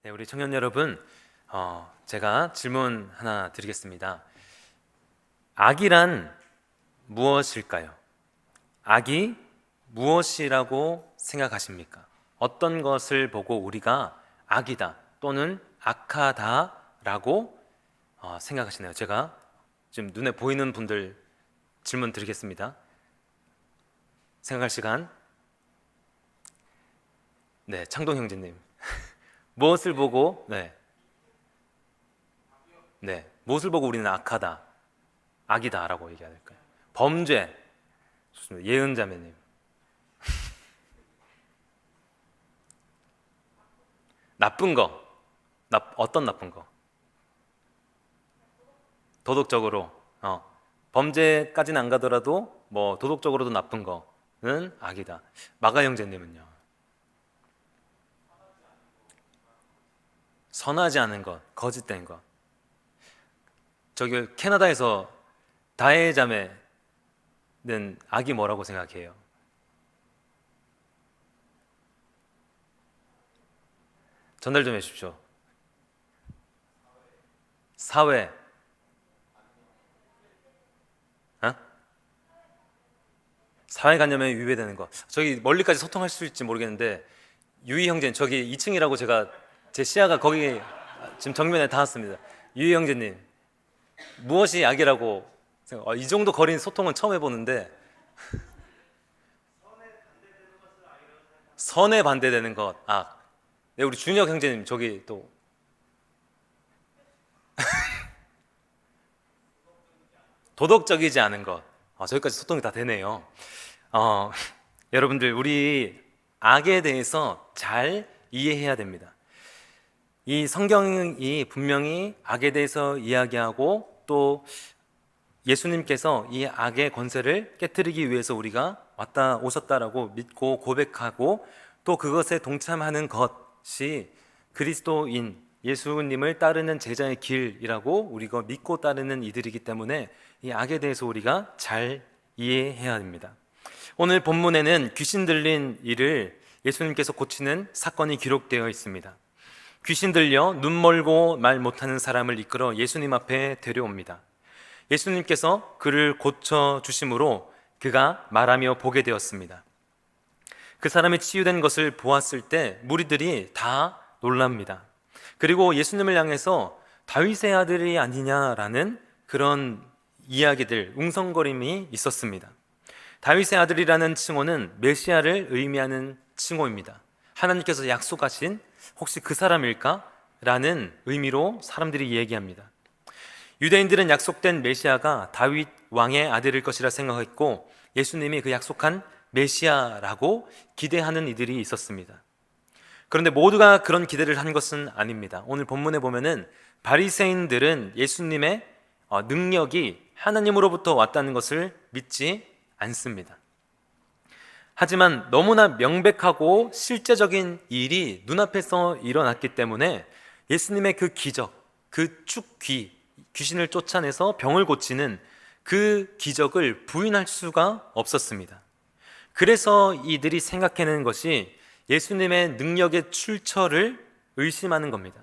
네, 우리 청년 여러분, 제가 질문 하나 드리겠습니다. 악이란 무엇일까요? 악이 무엇이라고 생각하십니까? 어떤 것을 보고 우리가 악이다 또는 악하다라고 생각하시나요? 제가 지금 눈에 보이는 분들 질문 드리겠습니다. 생각할 시간. 네, 창동 형제님. 무엇을 보고 무엇을 보고 우리는 악하다, 악이다라고 얘기해야 될까요? 범죄. 좋습니다. 예은 자매님. 나쁜 거. 어떤 나쁜 거? 도덕적으로. 범죄까지는 안 가더라도 뭐 도덕적으로도 나쁜 거는 악이다. 마가 형제님은요? 선하지 않은 것, 거짓된 것. 저기 캐나다에서 다혜 자매는 악이 뭐라고 생각해요? 전달 좀 해주십시오. 사회. 사회관념에 위배되는 것. 저기 멀리까지 소통할 수 있을지 모르겠는데 유희 형제님, 저기 2층이라고 제가 제 시야가 거기 지금 정면에 닿았습니다. 유희 형제님, 무엇이 악이라고 생각? 이 정도 거리는 소통은 처음 해보는데 선에 반대되는 것, 악. 네, 우리 준혁 형제님 저기 또 도덕적이지 않은 것. 저기까지 소통이 다 되네요. 어, 여러분들 우리 악에 대해서 잘 이해해야 됩니다. 이 성경이 분명히 악에 대해서 이야기하고 또 예수님께서 이 악의 권세를 깨뜨리기 위해서 우리가 왔다 오셨다라고 믿고 고백하고 또 그것에 동참하는 것이 그리스도인 예수님을 따르는 제자의 길이라고 우리가 믿고 따르는 이들이기 때문에 이 악에 대해서 우리가 잘 이해해야 합니다. 오늘 본문에는 귀신 들린 이를 예수님께서 고치는 사건이 기록되어 있습니다. 귀신 들려 눈 멀고 말 못하는 사람을 이끌어 예수님 앞에 데려옵니다. 예수님께서 그를 고쳐 주심으로 그가 말하며 보게 되었습니다. 그 사람이 치유된 것을 보았을 때 무리들이 다 놀랍니다. 그리고 예수님을 향해서 다윗의 아들이 아니냐라는 그런 이야기들, 웅성거림이 있었습니다. 다윗의 아들이라는 칭호는 메시아를 의미하는 칭호입니다. 하나님께서 약속하신 혹시 그 사람일까? 라는 의미로 사람들이 얘기합니다. 유대인들은 약속된 메시아가 다윗 왕의 아들일 것이라 생각했고 예수님이 그 약속한 메시아라고 기대하는 이들이 있었습니다. 그런데 모두가 그런 기대를 한 것은 아닙니다. 오늘 본문에 보면은 바리새인들은 예수님의 능력이 하나님으로부터 왔다는 것을 믿지 않습니다. 하지만 너무나 명백하고 실제적인 일이 눈앞에서 일어났기 때문에 예수님의 그 기적, 그 축귀, 귀신을 쫓아내서 병을 고치는 그 기적을 부인할 수가 없었습니다. 그래서 이들이 생각해낸 것이 예수님의 능력의 출처를 의심하는 겁니다.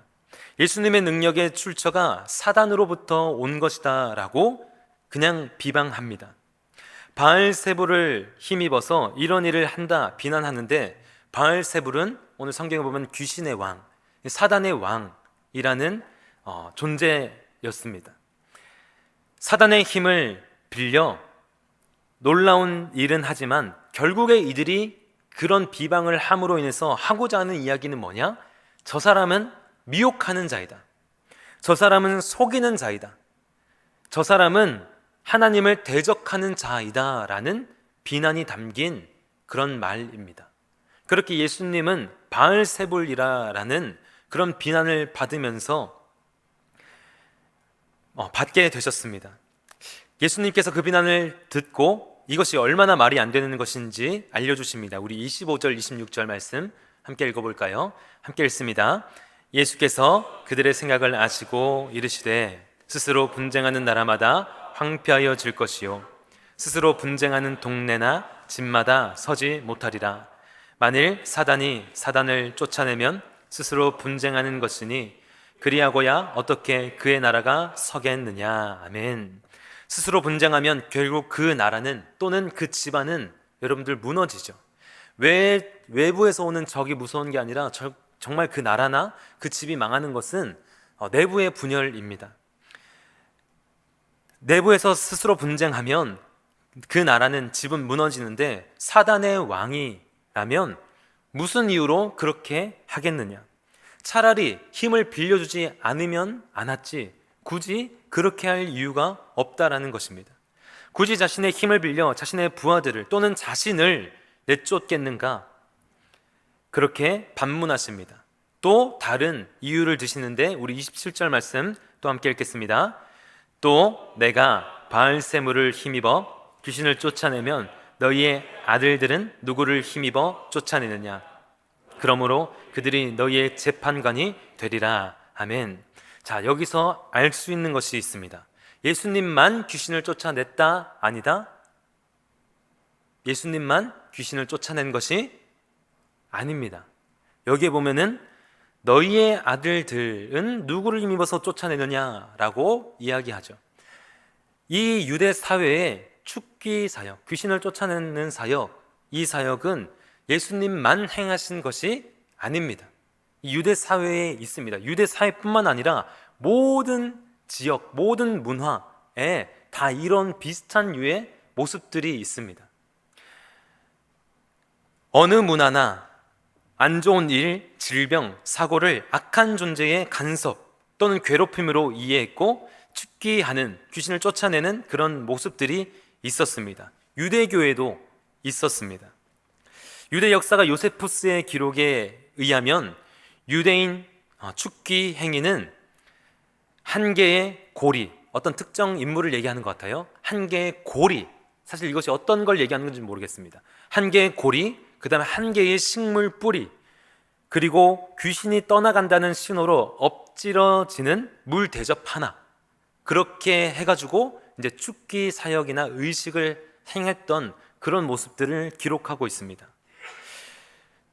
예수님의 능력의 출처가 사단으로부터 온 것이다 라고 그냥 비방합니다. 바알세불을 힘입어서 이런 일을 한다 비난하는데 바알세불은 오늘 성경에 보면 귀신의 왕, 사단의 왕이라는 존재였습니다. 사단의 힘을 빌려 놀라운 일은 하지만 결국에 이들이 그런 비방을 함으로 인해서 하고자 하는 이야기는 뭐냐? 저 사람은 미혹하는 자이다. 저 사람은 속이는 자이다. 저 사람은 하나님을 대적하는 자이다 라는 비난이 담긴 그런 말입니다. 그렇게 예수님은 바알세불이라는 그런 비난을 받으면서 받게 되셨습니다. 예수님께서 그 비난을 듣고 이것이 얼마나 말이 안 되는 것인지 알려주십니다. 우리 25절 26절 말씀 함께 읽어볼까요? 함께 읽습니다. 예수께서 그들의 생각을 아시고 이르시되 스스로 분쟁하는 나라마다 황폐하여질 것이요 스스로 분쟁하는 동네나 집마다 서지 못하리라. 만일 사단이 사단을 쫓아내면 스스로 분쟁하는 것이니 그리하고야 어떻게 그의 나라가 서겠느냐. 아멘. 스스로 분쟁하면 결국 그 나라는 또는 그 집안은 여러분들 무너지죠. 외부에서 오는 적이 무서운 게 아니라 정말 그 나라나 그 집이 망하는 것은 내부의 분열입니다. 내부에서 스스로 분쟁하면 그 나라는 집은 무너지는데 사단의 왕이라면 무슨 이유로 그렇게 하겠느냐? 차라리 힘을 빌려주지 않으면 않았지 굳이 그렇게 할 이유가 없다라는 것입니다. 굳이 자신의 힘을 빌려 자신의 부하들을 또는 자신을 내쫓겠는가? 그렇게 반문하십니다. 또 다른 이유를 드시는데 우리 27절 말씀 또 함께 읽겠습니다. 또 내가 바알세물을 힘입어 귀신을 쫓아내면 너희의 아들들은 누구를 힘입어 쫓아내느냐? 그러므로 그들이 너희의 재판관이 되리라. 아멘. 자, 여기서 알 수 있는 것이 있습니다. 예수님만 귀신을 쫓아냈다? 아니다? 예수님만 귀신을 쫓아낸 것이 아닙니다. 여기에 보면은 너희의 아들들은 누구를 힘입어서 쫓아내느냐라고 이야기하죠. 이 유대 사회의 축기 사역, 귀신을 쫓아내는 사역, 이 사역은 예수님만 행하신 것이 아닙니다. 유대 사회에 있습니다. 유대 사회뿐만 아니라 모든 지역, 모든 문화에 다 이런 비슷한 유의 모습들이 있습니다. 어느 문화나 안 좋은 일, 질병, 사고를 악한 존재의 간섭 또는 괴롭힘으로 이해했고 축기하는, 귀신을 쫓아내는 그런 모습들이 있었습니다. 유대교에도 있었습니다. 유대 역사가 요세푸스의 기록에 의하면 유대인 축기 행위는 한 개의 고리, 어떤 특정 인물을 얘기하는 것 같아요. 한 개의 고리, 사실 이것이 어떤 걸 얘기하는 건지 모르겠습니다. 한 개의 고리, 그 다음에 한 개의 식물 뿌리, 그리고 귀신이 떠나간다는 신호로 엎질러지는 물 대접 하나, 그렇게 해가지고 이제 축기 사역이나 의식을 행했던 그런 모습들을 기록하고 있습니다.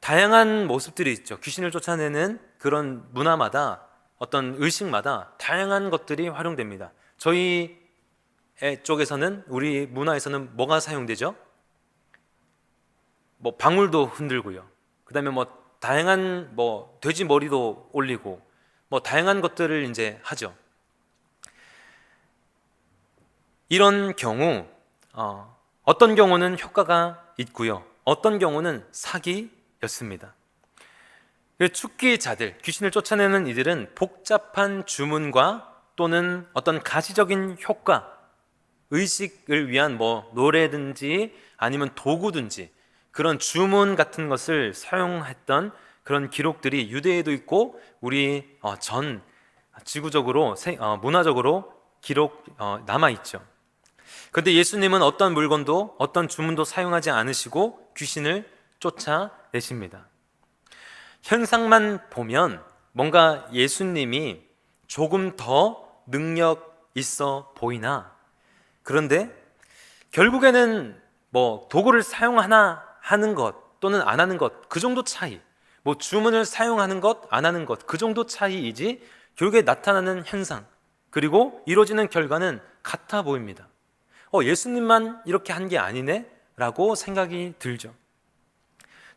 다양한 모습들이 있죠. 귀신을 쫓아내는 그런 문화마다, 어떤 의식마다 다양한 것들이 활용됩니다. 저희 쪽에서는, 우리 문화에서는 뭐가 사용되죠? 뭐 방울도 흔들고요. 그 다음에 뭐 다양한 돼지 머리도 올리고 다양한 것들을 이제 하죠. 이런 경우 어떤 경우는 효과가 있고요, 어떤 경우는 사기였습니다. 축기자들, 귀신을 쫓아내는 이들은 복잡한 주문과 또는 어떤 가시적인 효과, 의식을 위한 노래든지 아니면 도구든지 그런 주문 같은 것을 사용했던 그런 기록들이 유대에도 있고 우리 전 지구적으로 문화적으로 기록 남아있죠. 그런데 예수님은 어떤 물건도 어떤 주문도 사용하지 않으시고 귀신을 쫓아내십니다. 현상만 보면 뭔가 예수님이 조금 더 능력 있어 보이나, 그런데 결국에는 도구를 사용하나 하는 것 또는 안 하는 것, 그 정도 차이, 주문을 사용하는 것 안 하는 것, 그 정도 차이이지 결국에 나타나는 현상 그리고 이루어지는 결과는 같아 보입니다. 예수님만 이렇게 한 게 아니네? 라고 생각이 들죠.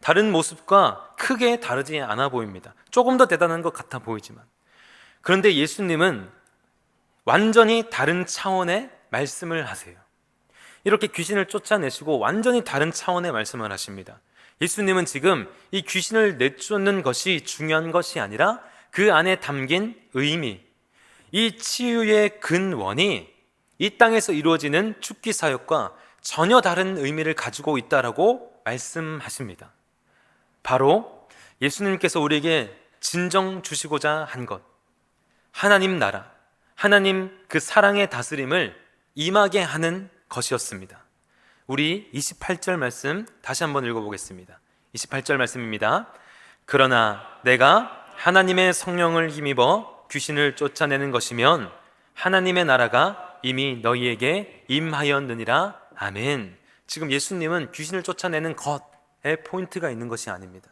다른 모습과 크게 다르지 않아 보입니다. 조금 더 대단한 것 같아 보이지만, 그런데 예수님은 완전히 다른 차원의 말씀을 하세요. 이렇게 귀신을 쫓아내시고 완전히 다른 차원의 말씀을 하십니다. 예수님은 지금 이 귀신을 내쫓는 것이 중요한 것이 아니라 그 안에 담긴 의미, 이 치유의 근원이 이 땅에서 이루어지는 축기 사역과 전혀 다른 의미를 가지고 있다라고 말씀하십니다. 바로 예수님께서 우리에게 진정 주시고자 한 것, 하나님 나라, 하나님 그 사랑의 다스림을 임하게 하는 것이었습니다. 우리 28절 말씀 다시 한번 읽어보겠습니다. 28절 말씀입니다. 그러나 내가 하나님의 성령을 힘입어 귀신을 쫓아내는 것이면 하나님의 나라가 이미 너희에게 임하였느니라. 아멘. 지금 예수님은 귀신을 쫓아내는 것에 포인트가 있는 것이 아닙니다.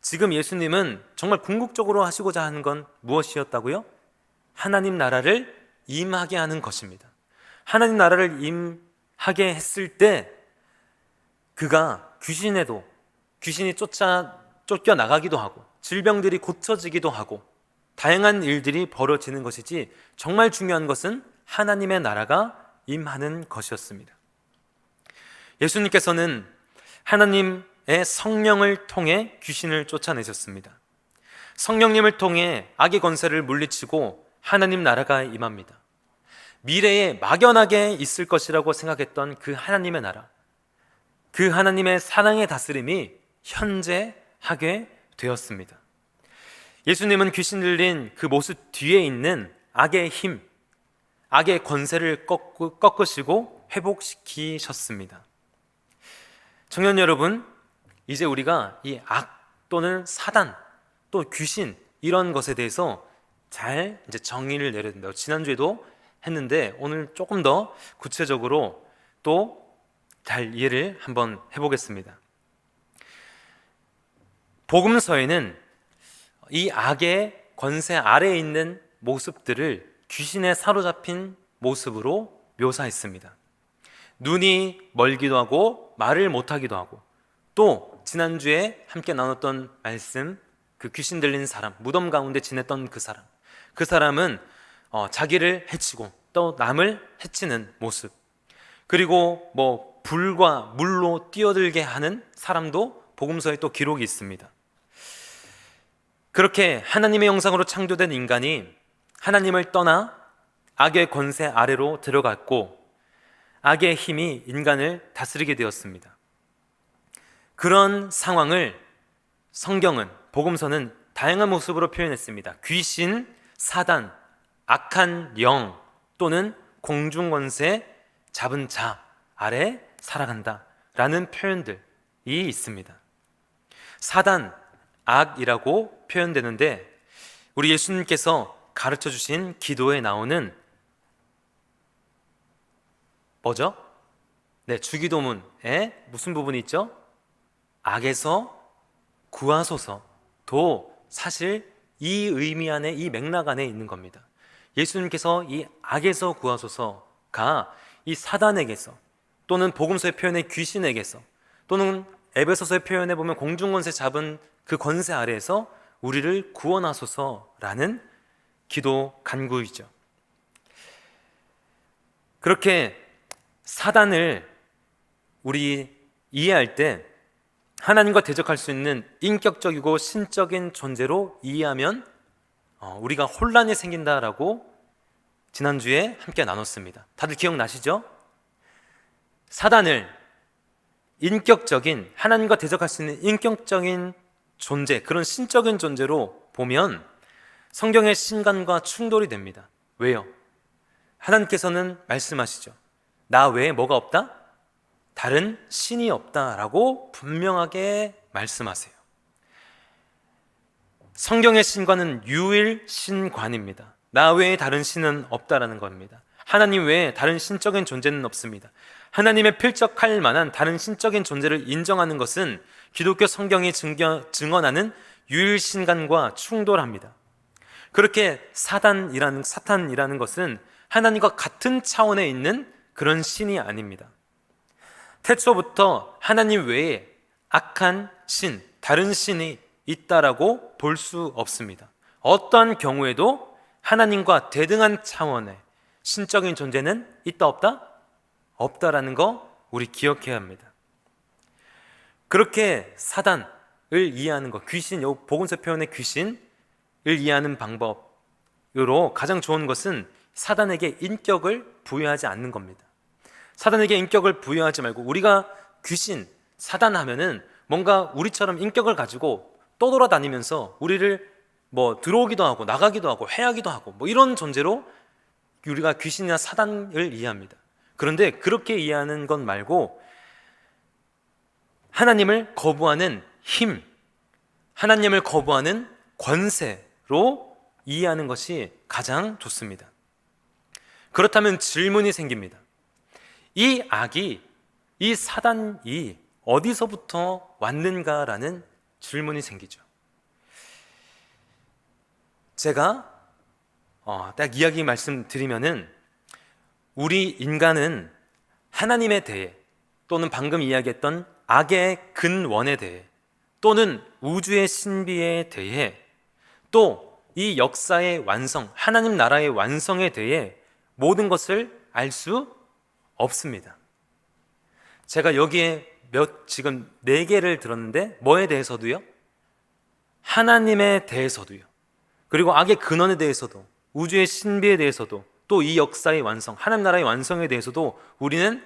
지금 예수님은 정말 궁극적으로 하시고자 하는 건 무엇이었다고요? 하나님 나라를 임하게 하는 것입니다. 하나님 나라를 임하게 했을 때 그가 귀신이 쫓겨나가기도 하고 질병들이 고쳐지기도 하고 다양한 일들이 벌어지는 것이지, 정말 중요한 것은 하나님의 나라가 임하는 것이었습니다. 예수님께서는 하나님의 성령을 통해 귀신을 쫓아내셨습니다. 성령님을 통해 악의 권세를 물리치고 하나님 나라가 임합니다. 미래에 막연하게 있을 것이라고 생각했던 그 하나님의 나라, 그 하나님의 사랑의 다스림이 현재 하게 되었습니다. 예수님은 귀신 들린 그 모습 뒤에 있는 악의 힘, 악의 권세를 꺾으시고 회복시키셨습니다. 청년 여러분, 이제 우리가 이 악 또는 사단 또 귀신 이런 것에 대해서 잘 이제 정의를 내려야 된다고 지난주에도 했는데, 오늘 조금 더 구체적으로 또 잘 이해를 한번 해보겠습니다. 복음서에는 이 악의 권세 아래에 있는 모습들을 귀신에 사로잡힌 모습으로 묘사했습니다. 눈이 멀기도 하고 말을 못하기도 하고, 또 지난주에 함께 나눴던 말씀, 그 귀신 들린 사람, 무덤 가운데 지냈던 그 사람은 자기를 해치고 또 남을 해치는 모습, 그리고 불과 물로 뛰어들게 하는 사람도 복음서에 또 기록이 있습니다. 그렇게 하나님의 형상으로 창조된 인간이 하나님을 떠나 악의 권세 아래로 들어갔고, 악의 힘이 인간을 다스리게 되었습니다. 그런 상황을 성경은, 복음서는 다양한 모습으로 표현했습니다. 귀신, 사단, 악한 영 또는 공중권세 잡은 자 아래 살아간다 라는 표현들이 있습니다. 사단, 악이라고 표현되는데, 우리 예수님께서 가르쳐 주신 기도에 나오는 뭐죠? 네, 주기도문에 무슨 부분이 있죠? 악에서 구하소서도 사실 이 의미 안에, 이 맥락 안에 있는 겁니다. 예수님께서 이 악에서 구하소서가 이 사단에게서, 또는 복음서의 표현의 귀신에게서, 또는 에베소서의 표현에 보면 공중권세 잡은 그 권세 아래에서 우리를 구원하소서라는 기도 간구이죠. 그렇게 사단을 우리 이해할 때 하나님과 대적할 수 있는 인격적이고 신적인 존재로 이해하면 우리가 혼란이 생긴다라고 지난주에 함께 나눴습니다. 다들 기억나시죠? 사단을 인격적인, 하나님과 대적할 수 있는 인격적인 존재, 그런 신적인 존재로 보면 성경의 신간과 충돌이 됩니다. 왜요? 하나님께서는 말씀하시죠. 나 외에 뭐가 없다? 다른 신이 없다라고 분명하게 말씀하세요. 성경의 신관은 유일 신관입니다. 나 외에 다른 신은 없다라는 겁니다. 하나님 외에 다른 신적인 존재는 없습니다. 하나님의 필적할 만한 다른 신적인 존재를 인정하는 것은 기독교 성경이 증언하는 유일신간과 충돌합니다. 그렇게 사탄이라는 것은 하나님과 같은 차원에 있는 그런 신이 아닙니다. 태초부터 하나님 외에 악한 신, 다른 신이 있다라고 볼 수 없습니다. 어떠한 경우에도 하나님과 대등한 차원의 신적인 존재는 있다 없다? 없다라는 거 우리 기억해야 합니다. 그렇게 사단을 이해하는 것, 귀신, 복음서 표현의 귀신을 이해하는 방법으로 가장 좋은 것은 사단에게 인격을 부여하지 않는 겁니다. 사단에게 인격을 부여하지 말고, 우리가 귀신, 사단 하면은 뭔가 우리처럼 인격을 가지고 떠돌아다니면서 우리를 들어오기도 하고 나가기도 하고 해하기도 하고 이런 존재로 우리가 귀신이나 사단을 이해합니다. 그런데 그렇게 이해하는 것 말고 하나님을 거부하는 힘, 하나님을 거부하는 권세로 이해하는 것이 가장 좋습니다. 그렇다면 질문이 생깁니다. 이 악이, 이 사단이 어디서부터 왔는가라는 질문이 생기죠. 제가 딱 이야기 말씀드리면은 우리 인간은 하나님에 대해 또는 방금 이야기했던 악의 근원에 대해 또는 우주의 신비에 대해 또 이 역사의 완성, 하나님 나라의 완성에 대해 모든 것을 알 수 없습니다. 제가 여기에 지금 4개를 들었는데 뭐에 대해서도요? 하나님에 대해서도요. 그리고 악의 근원에 대해서도, 우주의 신비에 대해서도, 또 이 역사의 완성, 하나님 나라의 완성에 대해서도 우리는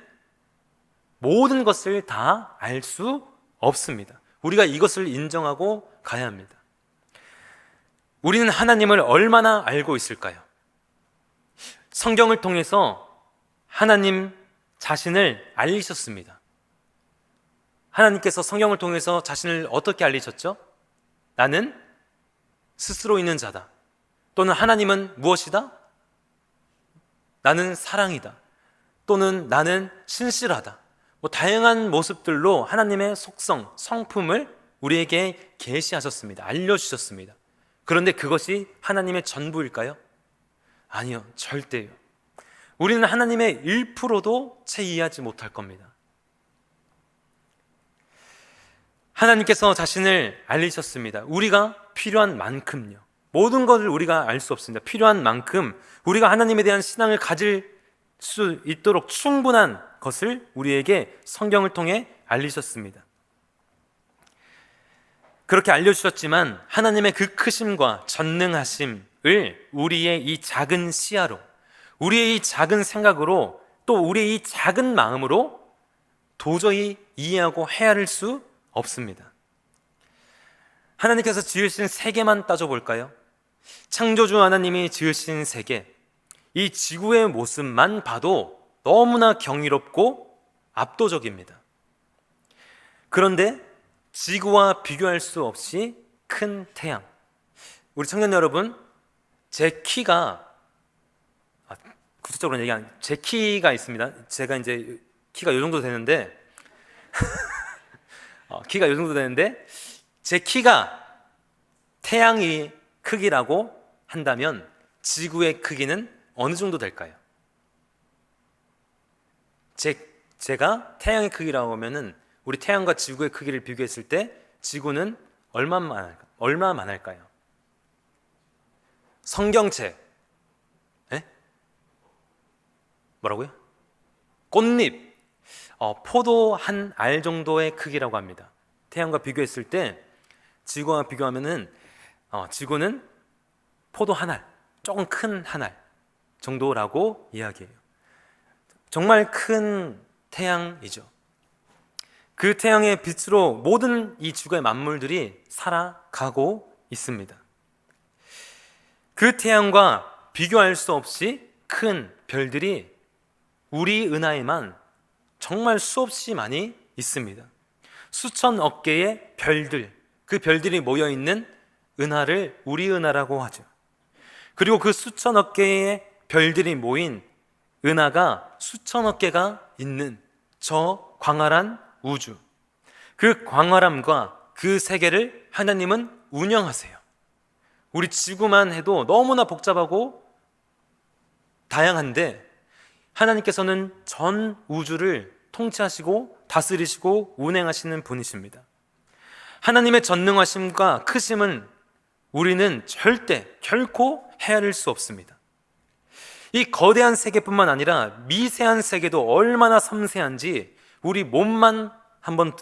모든 것을 다 알 수 없습니다. 우리가 이것을 인정하고 가야 합니다. 우리는 하나님을 얼마나 알고 있을까요? 성경을 통해서 하나님 자신을 알리셨습니다. 하나님께서 성경을 통해서 자신을 어떻게 알리셨죠? 나는 스스로 있는 자다. 또는 하나님은 무엇이다? 나는 사랑이다. 또는 나는 신실하다. 다양한 모습들로 하나님의 속성, 성품을 우리에게 계시하셨습니다. 알려주셨습니다. 그런데 그것이 하나님의 전부일까요? 아니요, 절대요. 우리는 하나님의 1%도 채 이해하지 못할 겁니다. 하나님께서 자신을 알리셨습니다. 우리가 필요한 만큼요. 모든 것을 우리가 알 수 없습니다. 필요한 만큼 우리가 하나님에 대한 신앙을 가질 수 있도록 충분한 것을 우리에게 성경을 통해 알리셨습니다. 그렇게 알려주셨지만 하나님의 그 크심과 전능하심을 우리의 이 작은 시야로, 우리의 이 작은 생각으로, 또 우리의 이 작은 마음으로 도저히 이해하고 헤아릴 수 없습니다. 하나님께서 지으신 세계만 따져볼까요? 창조주 하나님이 지으신 세계, 이 지구의 모습만 봐도 너무나 경이롭고 압도적입니다. 그런데 지구와 비교할 수 없이 큰 태양, 우리 청년 여러분, 제 키가 구체적으로 얘기하면 제 키가 있습니다. 제가 이제 키가 이 정도 되는데 키가 이 정도 되는데 제 키가 태양의 크기라고 한다면 지구의 크기는 어느 정도 될까요? 제가 태양의 크기라고 하면은 우리 태양과 지구의 크기를 비교했을 때 지구는 얼마만 할까요? 성경책, 뭐라고요? 꽃잎, 포도 한 알 정도의 크기라고 합니다. 태양과 비교했을 때 지구와 비교하면은 지구는 포도 한 알, 조금 큰 한 알 정도라고 이야기해요. 정말 큰 태양이죠. 그 태양의 빛으로 모든 이 지구의 만물들이 살아가고 있습니다. 그 태양과 비교할 수 없이 큰 별들이 우리 은하에만 정말 수없이 많이 있습니다. 수천억 개의 별들, 그 별들이 모여있는 은하를 우리 은하라고 하죠. 그리고 그 수천억 개의 별들이 모인 은하가 수천억 개가 있는 저 광활한 우주, 그 광활함과 그 세계를 하나님은 운영하세요. 우리 지구만 해도 너무나 복잡하고 다양한데 하나님께서는 전 우주를 통치하시고 다스리시고 운행하시는 분이십니다. 하나님의 전능하심과 크심은 우리는 결코 헤아릴 수 없습니다. 이 거대한 세계뿐만 아니라 미세한 세계도 얼마나 섬세한지 우리 몸만 한번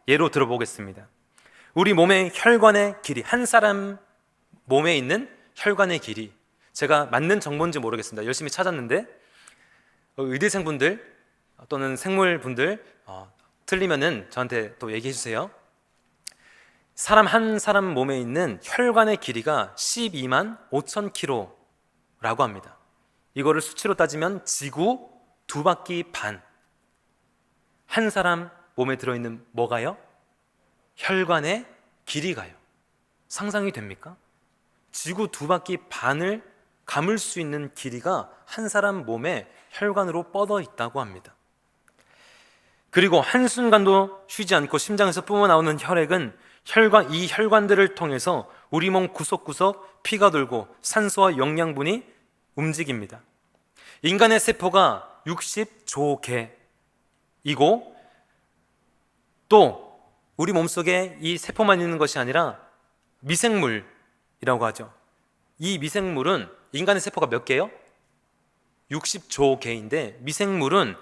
예로 들어보겠습니다. 우리 몸의 혈관의 길이, 한 사람 몸에 있는 혈관의 길이, 제가 맞는 정보인지 모르겠습니다. 열심히 찾았는데 의대생분들 또는 생물분들 틀리면은 저한테 또 얘기해 주세요. 한 사람 몸에 있는 혈관의 길이가 12만 5천 킬로라고 합니다. 이거를 수치로 따지면 지구 2바퀴 반. 한 사람 몸에 들어있는 뭐가요? 혈관의 길이가요. 상상이 됩니까? 지구 2바퀴 반을 감을 수 있는 길이가 한 사람 몸에 혈관으로 뻗어 있다고 합니다. 그리고 한순간도 쉬지 않고 심장에서 뿜어나오는 혈액은 이 혈관들을 통해서 우리 몸 구석구석 피가 돌고 산소와 영양분이 움직입니다. 인간의 세포가 60조 개이고, 또 우리 몸속에 이 세포만 있는 것이 아니라 미생물이라고 하죠. 이 미생물은, 인간의 세포가 몇 개요? 60조 개인데 미생물은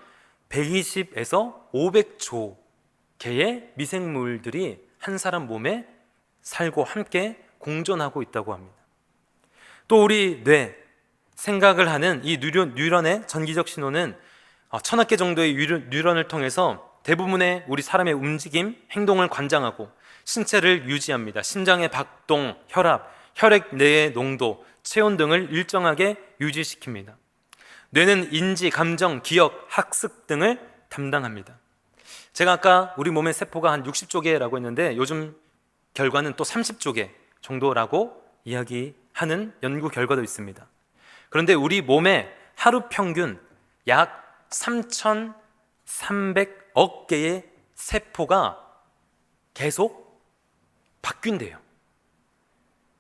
120에서 500조 개의 미생물들이 한 사람 몸에 살고 함께 공존하고 있다고 합니다. 또 우리 뇌, 생각을 하는 이 뉴런의 전기적 신호는 1000억 개 정도의 뉴런을 통해서 대부분의 우리 사람의 움직임, 행동을 관장하고 신체를 유지합니다. 심장의 박동, 혈압, 혈액 내의 농도, 체온 등을 일정하게 유지시킵니다. 뇌는 인지, 감정, 기억, 학습 등을 담당합니다. 제가 아까 우리 몸의 세포가 한 60조 개라고 했는데 요즘 결과는 또 30조 개 정도라고 이야기하는 연구 결과도 있습니다. 그런데 우리 몸에 하루 평균 약 3,300억 개의 세포가 계속 바뀐대요.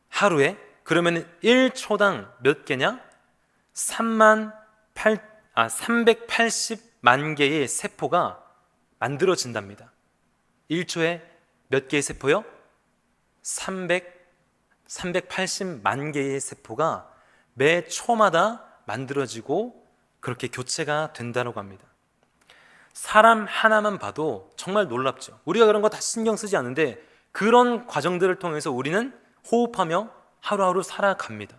하루에. 그러면 1초당 몇 개냐? 380만 개의 세포가 만들어진답니다. 1초에 몇 개의 세포요? 380만 개의 세포가 매 초마다 만들어지고 그렇게 교체가 된다고 합니다. 사람 하나만 봐도 정말 놀랍죠. 우리가 그런 거 다 신경 쓰지 않는데 그런 과정들을 통해서 우리는 호흡하며 하루하루 살아갑니다.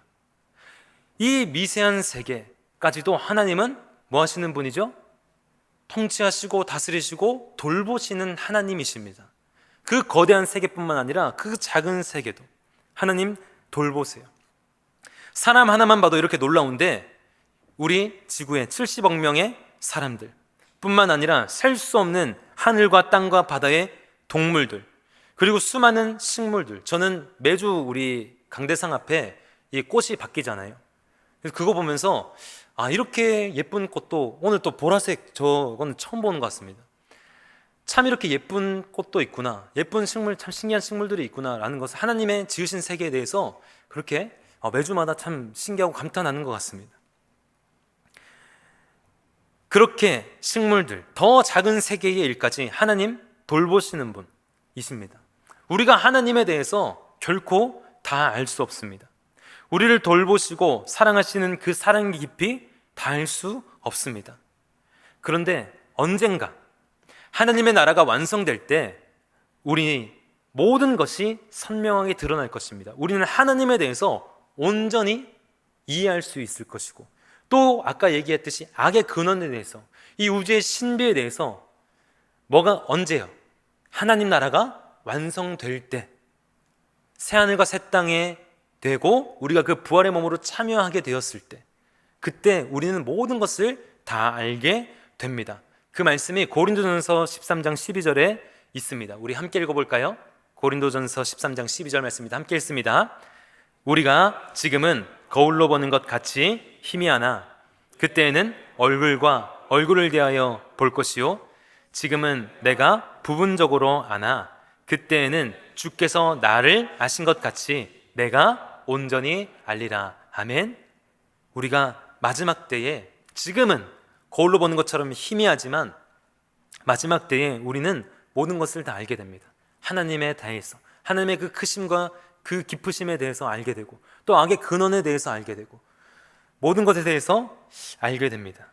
이 미세한 세계까지도 하나님은 뭐 하시는 분이죠? 통치하시고 다스리시고 돌보시는 하나님이십니다. 그 거대한 세계뿐만 아니라 그 작은 세계도 하나님 돌보세요. 사람 하나만 봐도 이렇게 놀라운데 우리 지구의 70억 명의 사람들 뿐만 아니라 셀 수 없는 하늘과 땅과 바다의 동물들, 그리고 수많은 식물들. 저는 매주 우리 강대상 앞에 이 꽃이 바뀌잖아요. 그래서 그거 보면서 이렇게 예쁜 꽃도, 오늘 또 보라색, 저거는 처음 보는 것 같습니다. 참 이렇게 예쁜 꽃도 있구나, 예쁜 식물, 참 신기한 식물들이 있구나 라는 것을, 하나님의 지으신 세계에 대해서 그렇게 매주마다 참 신기하고 감탄하는 것 같습니다. 그렇게 식물들, 더 작은 세계의 일까지 하나님 돌보시는 분이십니다. 우리가 하나님에 대해서 결코 다 알 수 없습니다. 우리를 돌보시고 사랑하시는 그 사랑의 깊이 다 알 수 없습니다. 그런데 언젠가 하나님의 나라가 완성될 때 우리 모든 것이 선명하게 드러날 것입니다. 우리는 하나님에 대해서 온전히 이해할 수 있을 것이고, 또 아까 얘기했듯이 악의 근원에 대해서, 이 우주의 신비에 대해서, 뭐가 언제요? 하나님 나라가 완성될 때, 새하늘과 새 땅에 되고 우리가 그 부활의 몸으로 참여하게 되었을 때, 그때 우리는 모든 것을 다 알게 됩니다. 그 말씀이 고린도전서 13장 12절에 있습니다. 우리 함께 읽어볼까요? 고린도전서 13장 12절 말씀입니다. 함께 읽습니다. 우리가 지금은 거울로 보는 것 같이 희미하나 그때에는 얼굴과 얼굴을 대하여 볼 것이요 지금은 내가 부분적으로 아나 그때에는 주께서 나를 아신 것 같이 내가 온전히 알리라. 아멘. 우리가 마지막 때에, 지금은 거울로 보는 것처럼 희미하지만 마지막 때에 우리는 모든 것을 다 알게 됩니다. 하나님에 대해서, 하나님의 그 크심과 그 깊으심에 대해서 알게 되고, 또 악의 근원에 대해서 알게 되고, 모든 것에 대해서 알게 됩니다.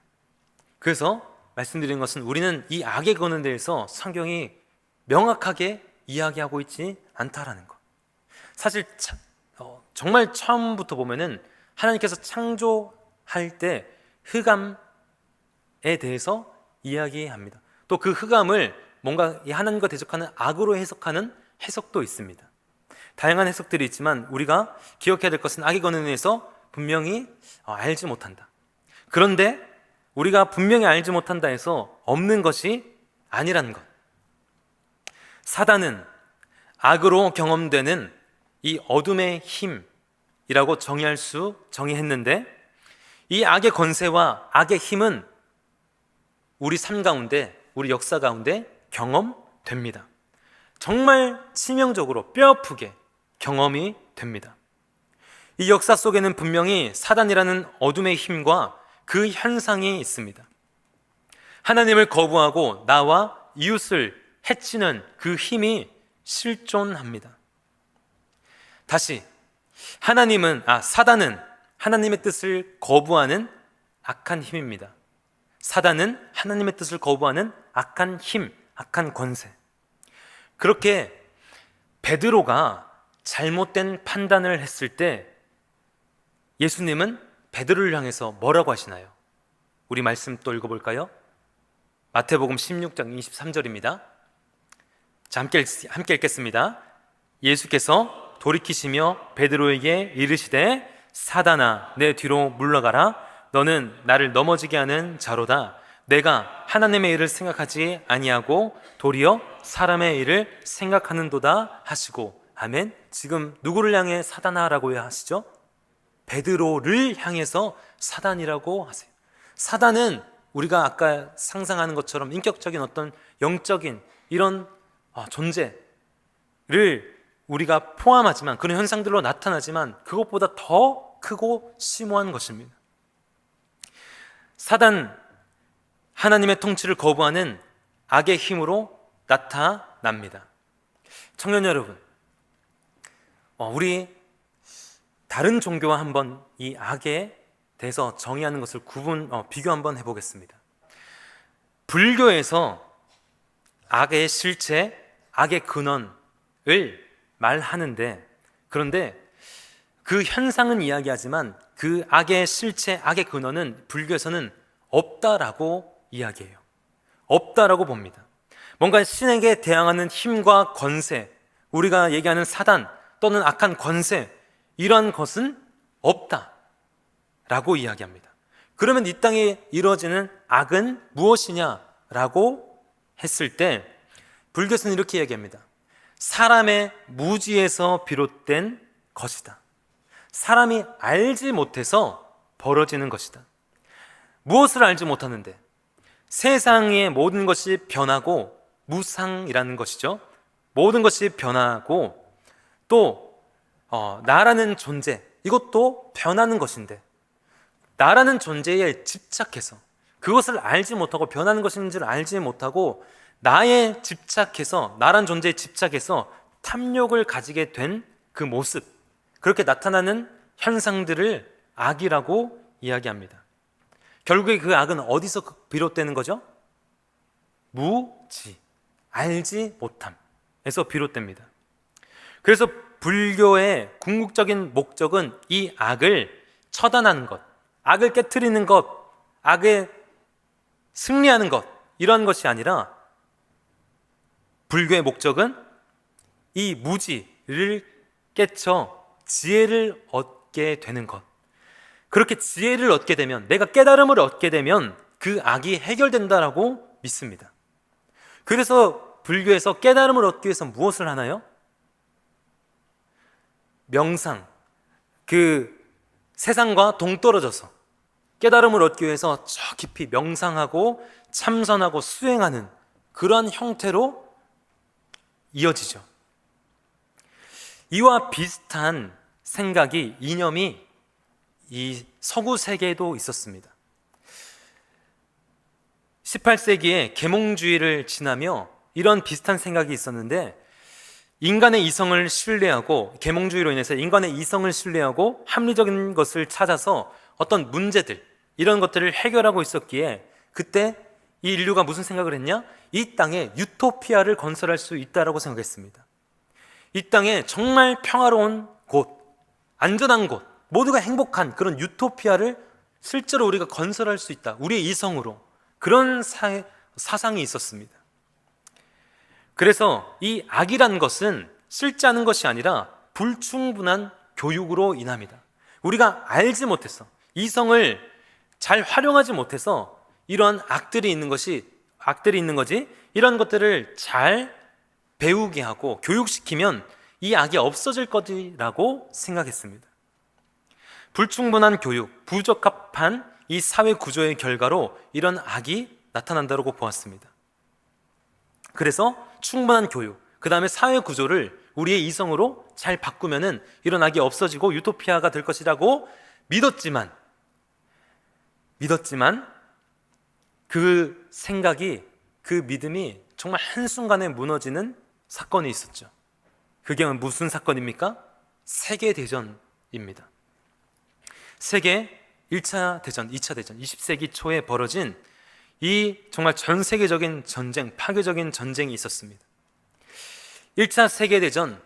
그래서 말씀드린 것은, 우리는 이 악의 근원에 대해서 성경이 명확하게 이야기하고 있지 않다라는 것. 사실 정말 처음부터 보면은 하나님께서 창조할 때 흑암에 대해서 이야기합니다. 또 그 흑암을 뭔가 하나님과 대적하는 악으로 해석하는 해석도 있습니다. 다양한 해석들이 있지만 우리가 기억해야 될 것은, 악의 근원에 대해서 분명히 알지 못한다. 그런데 우리가 분명히 알지 못한다 해서 없는 것이 아니라는 것. 사단은 악으로 경험되는 이 어둠의 힘이라고 정의했는데, 이 악의 권세와 악의 힘은 우리 삶 가운데, 우리 역사 가운데 경험됩니다. 정말 치명적으로 뼈아프게 경험이 됩니다. 이 역사 속에는 분명히 사단이라는 어둠의 힘과 그 현상이 있습니다. 하나님을 거부하고 나와 이웃을 해치는 그 힘이 실존합니다. 다시 사단은 하나님의 뜻을 거부하는 악한 힘입니다. 사단은 하나님의 뜻을 거부하는 악한 힘, 악한 권세. 그렇게 베드로가 잘못된 판단을 했을 때 예수님은 베드로를 향해서 뭐라고 하시나요? 우리 말씀 또 읽어볼까요? 마태복음 16장 23절입니다. 자, 함께 읽겠습니다. 예수께서 돌이키시며 베드로에게 이르시되 사단아 내 뒤로 물러가라 너는 나를 넘어지게 하는 자로다. 내가 하나님의 일을 생각하지 아니하고 도리어 사람의 일을 생각하는도다 하시고. 아멘. 지금 누구를 향해 사단아라고 하시죠? 베드로를 향해서 사단이라고 하세요. 사단은 우리가 아까 상상하는 것처럼 인격적인 어떤 영적인 이런 존재를 우리가 포함하지만, 그런 현상들로 나타나지만 그것보다 더 크고 심오한 것입니다. 사단, 하나님의 통치를 거부하는 악의 힘으로 나타납니다. 청년 여러분, 우리 다른 종교와 한번 이 악에 대해서 정의하는 것을 비교 한번 해보겠습니다. 불교에서 악의 실체, 악의 근원을 말하는데, 그런데 그 현상은 이야기하지만 그 악의 실체, 악의 근원은 불교에서는 없다라고 이야기해요. 없다라고 봅니다. 뭔가 신에게 대항하는 힘과 권세, 우리가 얘기하는 사단 또는 악한 권세, 이러한 것은 없다라고 이야기합니다. 그러면 이 땅에 이루어지는 악은 무엇이냐라고 했을 때 불교에서는 이렇게 이야기합니다. 사람의 무지에서 비롯된 것이다. 사람이 알지 못해서 벌어지는 것이다. 무엇을 알지 못하는데? 세상의 모든 것이 변하고 무상이라는 것이죠. 모든 것이 변하고 또 나라는 존재, 이것도 변하는 것인데 나라는 존재에 집착해서 그것을 알지 못하고 변하는 것인지를 알지 못하고 나에 집착해서, 나란 존재에 집착해서 탐욕을 가지게 된 그 모습, 그렇게 나타나는 현상들을 악이라고 이야기합니다. 결국에 그 악은 어디서 비롯되는 거죠? 무지, 알지 못함에서 비롯됩니다. 그래서 불교의 궁극적인 목적은 이 악을 처단하는 것, 악을 깨트리는 것, 악에 승리하는 것, 이런 것이 아니라 불교의 목적은 이 무지를 깨쳐 지혜를 얻게 되는 것. 그렇게 지혜를 얻게 되면, 내가 깨달음을 얻게 되면 그 악이 해결된다라고 믿습니다. 그래서 불교에서 깨달음을 얻기 위해서 무엇을 하나요? 명상, 그 세상과 동떨어져서 깨달음을 얻기 위해서 저 깊이 명상하고 참선하고 수행하는 그러한 형태로 이어지죠. 이와 비슷한 생각이, 이념이 이 서구 세계에도 있었습니다. 18세기에 계몽주의를 지나며 이런 비슷한 생각이 있었는데, 인간의 이성을 신뢰하고, 계몽주의로 인해서 인간의 이성을 신뢰하고 합리적인 것을 찾아서 어떤 문제들, 이런 것들을 해결하고 있었기에 그때 이 인류가 무슨 생각을 했냐? 이 땅에 유토피아를 건설할 수 있다라고 생각했습니다. 이 땅에 정말 평화로운 곳, 안전한 곳, 모두가 행복한 그런 유토피아를 실제로 우리가 건설할 수 있다, 우리의 이성으로. 그런 사상이 있었습니다. 그래서 이 악이란 것은 실제하는 것이 아니라 불충분한 교육으로 인합니다. 우리가 알지 못해서, 이성을 잘 활용하지 못해서 이러한 악들이 있는 거지, 이런 것들을 잘 배우게 하고 교육시키면 이 악이 없어질 거라고 생각했습니다. 불충분한 교육, 부적합한 이 사회 구조의 결과로 이런 악이 나타난다고 보았습니다. 그래서 충분한 교육, 그 다음에 사회 구조를 우리의 이성으로 잘 바꾸면은 이런 악이 없어지고 유토피아가 될 것이라고 믿었지만 그 생각이, 그 믿음이 정말 한순간에 무너지는 사건이 있었죠. 그게 무슨 사건입니까? 세계대전입니다. 세계 1차 대전, 2차 대전, 20세기 초에 벌어진 이 정말 전 세계적인 전쟁, 파괴적인 전쟁이 있었습니다. 1차 세계대전,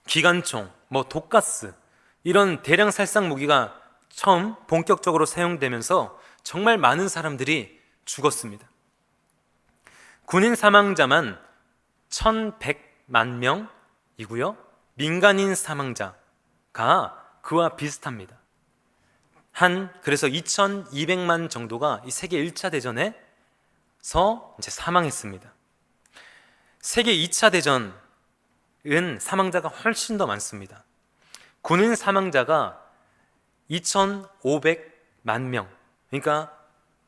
기관총, 독가스, 이런 대량 살상 무기가 처음 본격적으로 사용되면서 정말 많은 사람들이 죽었습니다. 군인 사망자만 1100만 명이고요. 민간인 사망자가 그와 비슷합니다. 그래서 2200만 정도가 이 세계 1차 대전에서 이제 사망했습니다. 세계 2차 대전은 사망자가 훨씬 더 많습니다. 군인 사망자가 2500만 명, 그러니까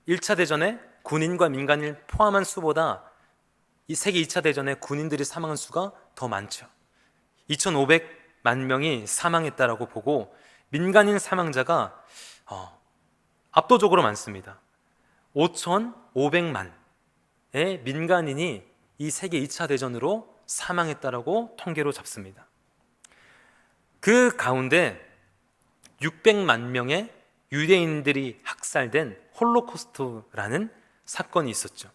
1차 대전에 군인과 민간인을 포함한 수보다 이 세계 2차 대전에 군인들이 사망한 수가 더 많죠. 2500만 명이 사망했다라고 보고, 민간인 사망자가 압도적으로 많습니다. 5500만의 민간인이 이 세계 2차 대전으로 사망했다라고 통계로 잡습니다. 그 가운데 600만 명의 유대인들이 학살된 홀로코스트라는 사건이 있었죠.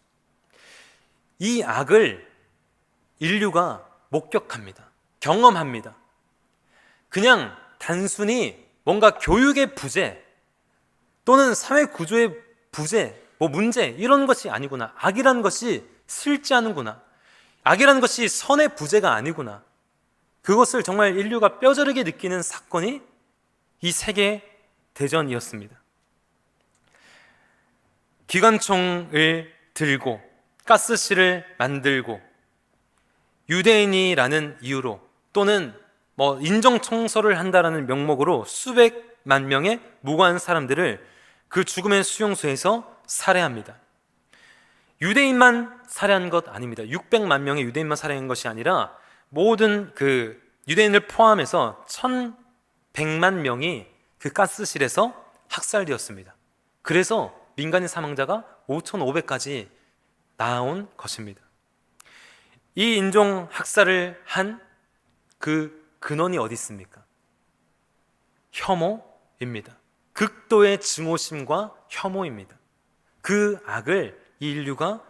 이 악을 인류가 목격합니다. 경험합니다. 그냥 단순히 뭔가 교육의 부재 또는 사회 구조의 부재, 문제 이런 것이 아니구나. 악이라는 것이 실제하는구나. 악이라는 것이 선의 부재가 아니구나. 그것을 정말 인류가 뼈저리게 느끼는 사건이 이 세계 대전이었습니다. 기관총을 들고 가스실을 만들고 유대인이라는 이유로 또는 인종 청소를 한다라는 명목으로 수백만 명의 무고한 사람들을 그 죽음의 수용소에서 살해합니다. 유대인만 살해한 것 아닙니다. 600만 명의 유대인만 살해한 것이 아니라 모든 그 유대인을 포함해서 1100만 명이 그 가스실에서 학살되었습니다. 그래서 민간인 사망자가 5500까지 나온 것입니다. 이 인종 학살을 한 그 근원이 어디 있습니까? 혐오입니다. 극도의 증오심과 혐오입니다. 그 악을 이 인류가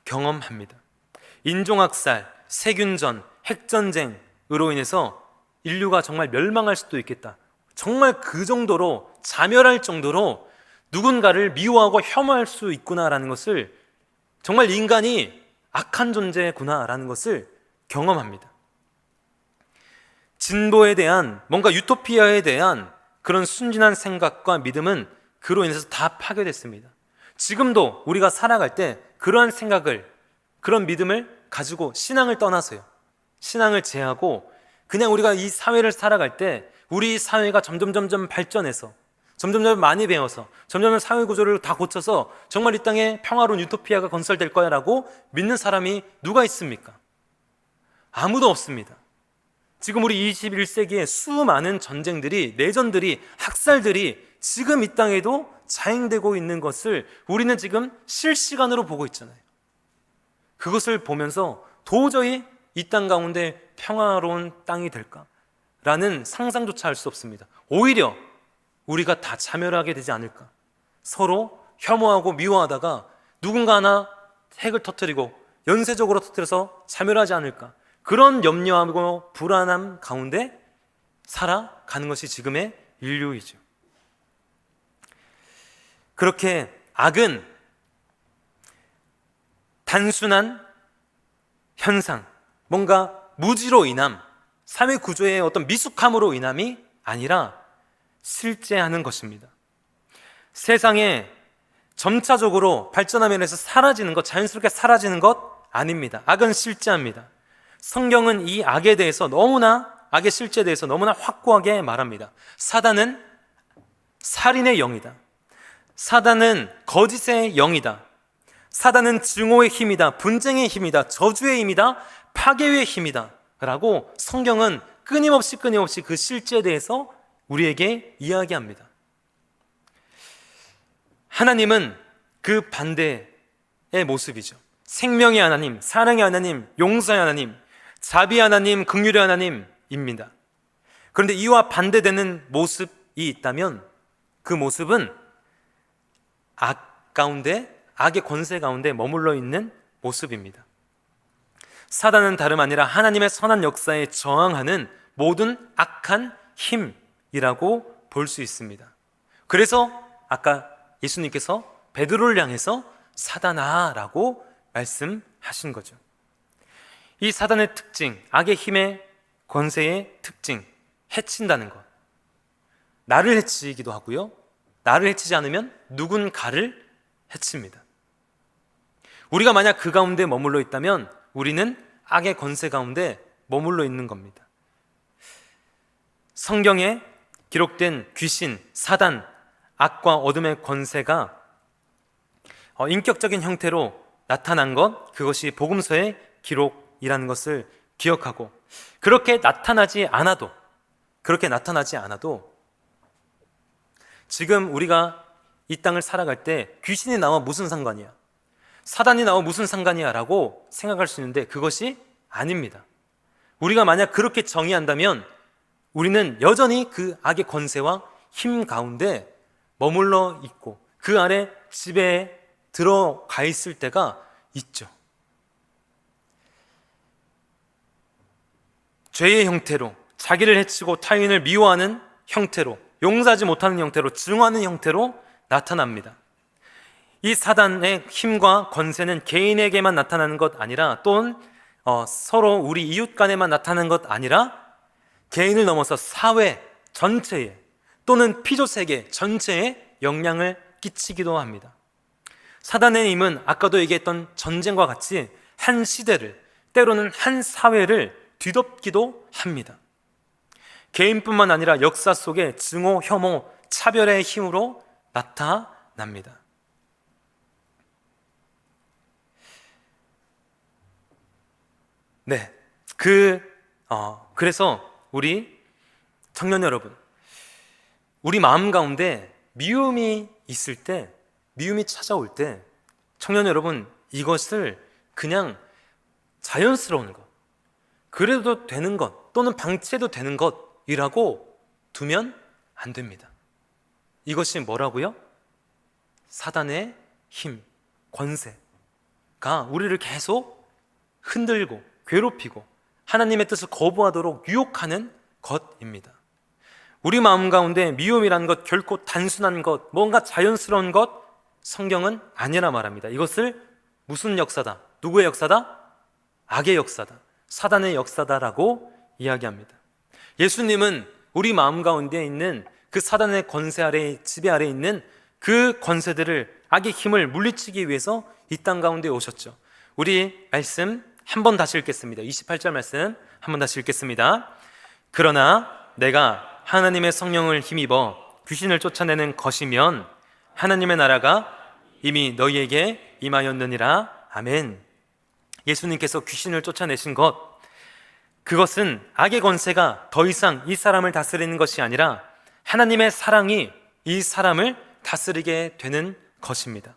경험합니다. 인종학살, 세균전, 핵전쟁으로 인해서 인류가 정말 멸망할 수도 있겠다. 정말 그 정도로 자멸할 정도로 누군가를 미워하고 혐오할 수 있구나라는 것을, 정말 인간이 악한 존재구나라는 것을 경험합니다. 진보에 대한, 뭔가 유토피아에 대한 그런 순진한 생각과 믿음은 그로 인해서 다 파괴됐습니다. 지금도 우리가 살아갈 때 그러한 생각을, 그런 믿음을 가지고 신앙을 떠나서요, 신앙을 제하고 그냥 우리가 이 사회를 살아갈 때 우리 사회가 점점 발전해서, 점점 많이 배워서, 점점 사회 구조를 다 고쳐서 정말 이 땅에 평화로운 유토피아가 건설될 거야 라고 믿는 사람이 누가 있습니까? 아무도 없습니다. 지금 우리 21세기에 수많은 전쟁들이, 내전들이, 학살들이 지금 이 땅에도 자행되고 있는 것을 우리는 지금 실시간으로 보고 있잖아요. 그것을 보면서 도저히 이 땅 가운데 평화로운 땅이 될까라는 상상조차 할 수 없습니다. 오히려 우리가 다 자멸하게 되지 않을까, 서로 혐오하고 미워하다가 누군가 하나 핵을 터뜨리고 연쇄적으로 터뜨려서 자멸하지 않을까, 그런 염려하고 불안함 가운데 살아가는 것이 지금의 인류이죠. 그렇게 악은 단순한 현상, 뭔가 무지로 인함, 사회 구조의 어떤 미숙함으로 인함이 아니라 실제하는 것입니다. 세상에 점차적으로 발전하면서 사라지는 것, 자연스럽게 사라지는 것 아닙니다. 악은 실제합니다. 성경은 이 악에 대해서 너무나, 악의 실제에 대해서 너무나 확고하게 말합니다. 사단은 살인의 영이다. 사단은 거짓의 영이다. 사단은 증오의 힘이다. 분쟁의 힘이다. 저주의 힘이다. 파괴의 힘이다. 라고 성경은 끊임없이 그 실제에 대해서 우리에게 이야기합니다. 하나님은 그 반대의 모습이죠. 생명의 하나님, 사랑의 하나님, 용서의 하나님, 자비의 하나님, 긍휼의 하나님입니다. 그런데 이와 반대되는 모습이 있다면 그 모습은 악의 권세 가운데 머물러 있는 모습입니다. 사단은 다름 아니라 하나님의 선한 역사에 저항하는 모든 악한 힘이라고 볼 수 있습니다. 그래서 아까 예수님께서 베드로를 향해서 사단아 라고 말씀하신 거죠. 이 사단의 특징, 악의 힘의 권세의 특징, 해친다는 것. 나를 해치기도 하고요, 나를 해치지 않으면 누군가를 해칩니다. 우리가 만약 그 가운데 머물러 있다면 우리는 악의 권세 가운데 머물러 있는 겁니다. 성경에 기록된 귀신, 사단, 악과 어둠의 권세가 인격적인 형태로 나타난 것, 그것이 복음서의 기록이라는 것을 기억하고, 그렇게 나타나지 않아도 지금 우리가 이 땅을 살아갈 때 귀신이 나와 무슨 상관이야, 사단이 나와 무슨 상관이야 라고 생각할 수 있는데 그것이 아닙니다. 우리가 만약 그렇게 정의한다면 우리는 여전히 그 악의 권세와 힘 가운데 머물러 있고 그 아래 지배에 들어가 있을 때가 있죠. 죄의 형태로, 자기를 해치고 타인을 미워하는 형태로, 용서하지 못하는 형태로, 증오하는 형태로 나타납니다. 이 사단의 힘과 권세는 개인에게만 나타나는 것 아니라, 또는 서로 우리 이웃 간에만 나타나는 것 아니라 개인을 넘어서 사회 전체에, 또는 피조세계 전체에 영향을 끼치기도 합니다. 사단의 힘은 아까도 얘기했던 전쟁과 같이 한 시대를, 때로는 한 사회를 뒤덮기도 합니다. 개인뿐만 아니라 역사 속에 증오, 혐오, 차별의 힘으로 나타납니다. 네, 그래서 우리 청년 여러분, 우리 마음 가운데 미움이 있을 때, 미움이 찾아올 때, 청년 여러분, 이것을 그냥 자연스러운 것, 그래도 되는 것, 또는 방치해도 되는 것이라고 두면 안 됩니다. 이것이 뭐라고요? 사단의 힘, 권세가 우리를 계속 흔들고 괴롭히고 하나님의 뜻을 거부하도록 유혹하는 것입니다. 우리 마음 가운데 미움이라는 것, 결코 단순한 것, 뭔가 자연스러운 것, 성경은 아니라 말합니다. 이것을 무슨 역사다? 누구의 역사다? 악의 역사다, 사단의 역사다라고 이야기합니다. 예수님은 우리 마음 가운데 있는 그 사단의 권세 아래, 지배 아래 있는 그 권세들을, 악의 힘을 물리치기 위해서 이 땅 가운데 오셨죠. 우리 말씀 한 번 다시 읽겠습니다. 28절 말씀 한 번 다시 읽겠습니다. 그러나 내가 하나님의 성령을 힘입어 귀신을 쫓아내는 것이면 하나님의 나라가 이미 너희에게 임하였느니라. 아멘. 예수님께서 귀신을 쫓아내신 것, 그것은 악의 권세가 더 이상 이 사람을 다스리는 것이 아니라 하나님의 사랑이 이 사람을 다스리게 되는 것입니다.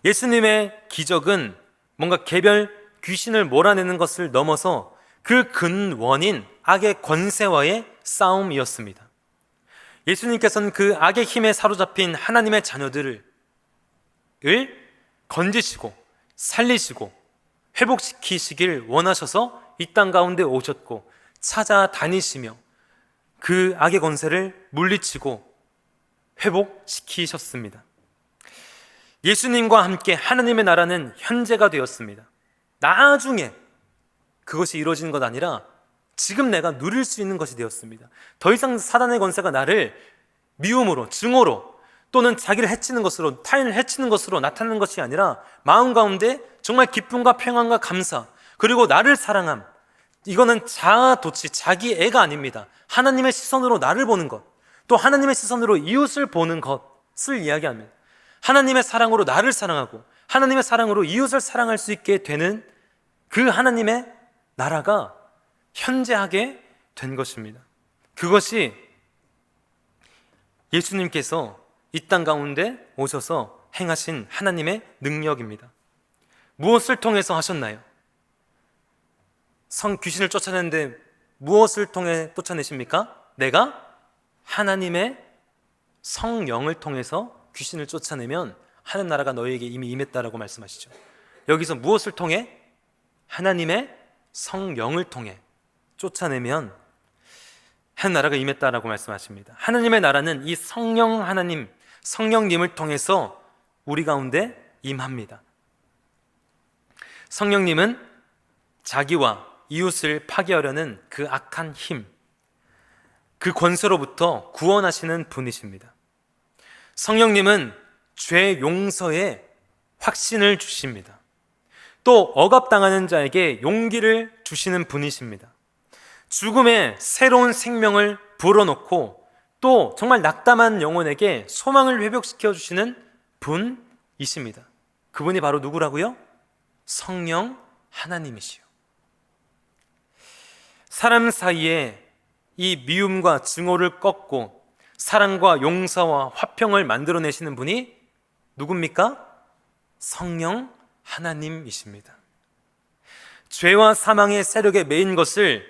예수님의 기적은 뭔가 개별 귀신을 몰아내는 것을 넘어서 그 근원인 악의 권세와의 싸움이었습니다. 예수님께서는 그 악의 힘에 사로잡힌 하나님의 자녀들을 건지시고 살리시고 회복시키시길 원하셔서 이 땅 가운데 오셨고 찾아다니시며 그 악의 권세를 물리치고 회복시키셨습니다. 예수님과 함께 하나님의 나라는 현재가 되었습니다. 나중에 그것이 이루어지는 것 아니라 지금 내가 누릴 수 있는 것이 되었습니다. 더 이상 사단의 권세가 나를 미움으로, 증오로, 또는 자기를 해치는 것으로, 타인을 해치는 것으로 나타나는 것이 아니라 마음 가운데 정말 기쁨과 평안과 감사, 그리고 나를 사랑함, 이거는 자아도취, 자기 애가 아닙니다. 하나님의 시선으로 나를 보는 것, 또 하나님의 시선으로 이웃을 보는 것을 이야기합니다. 하나님의 사랑으로 나를 사랑하고 하나님의 사랑으로 이웃을 사랑할 수 있게 되는 그 하나님의 나라가 현재하게 된 것입니다. 그것이 예수님께서 이 땅 가운데 오셔서 행하신 하나님의 능력입니다. 무엇을 통해서 하셨나요? 귀신을 쫓아내는데 무엇을 통해 쫓아내십니까? 내가 하나님의 성령을 통해서 귀신을 쫓아내면 하늘 나라가 너희에게 이미 임했다라고 말씀하시죠. 여기서 무엇을 통해? 하나님의 성령을 통해 쫓아내면 하늘 나라가 임했다라고 말씀하십니다. 하나님의 나라는 이 성령 하나님, 성령님을 통해서 우리 가운데 임합니다. 성령님은 자기와 이웃을 파괴하려는 그 악한 힘, 그 권세로부터 구원하시는 분이십니다. 성령님은 죄 용서에 확신을 주십니다. 또 억압당하는 자에게 용기를 주시는 분이십니다. 죽음에 새로운 생명을 불어넣고 또 정말 낙담한 영혼에게 소망을 회복시켜 주시는 분이십니다. 그분이 바로 누구라고요? 성령 하나님이시요. 사람 사이에 이 미움과 증오를 꺾고 사랑과 용서와 화평을 만들어내시는 분이 누굽니까? 성령 하나님이십니다. 죄와 사망의 세력에 매인 것을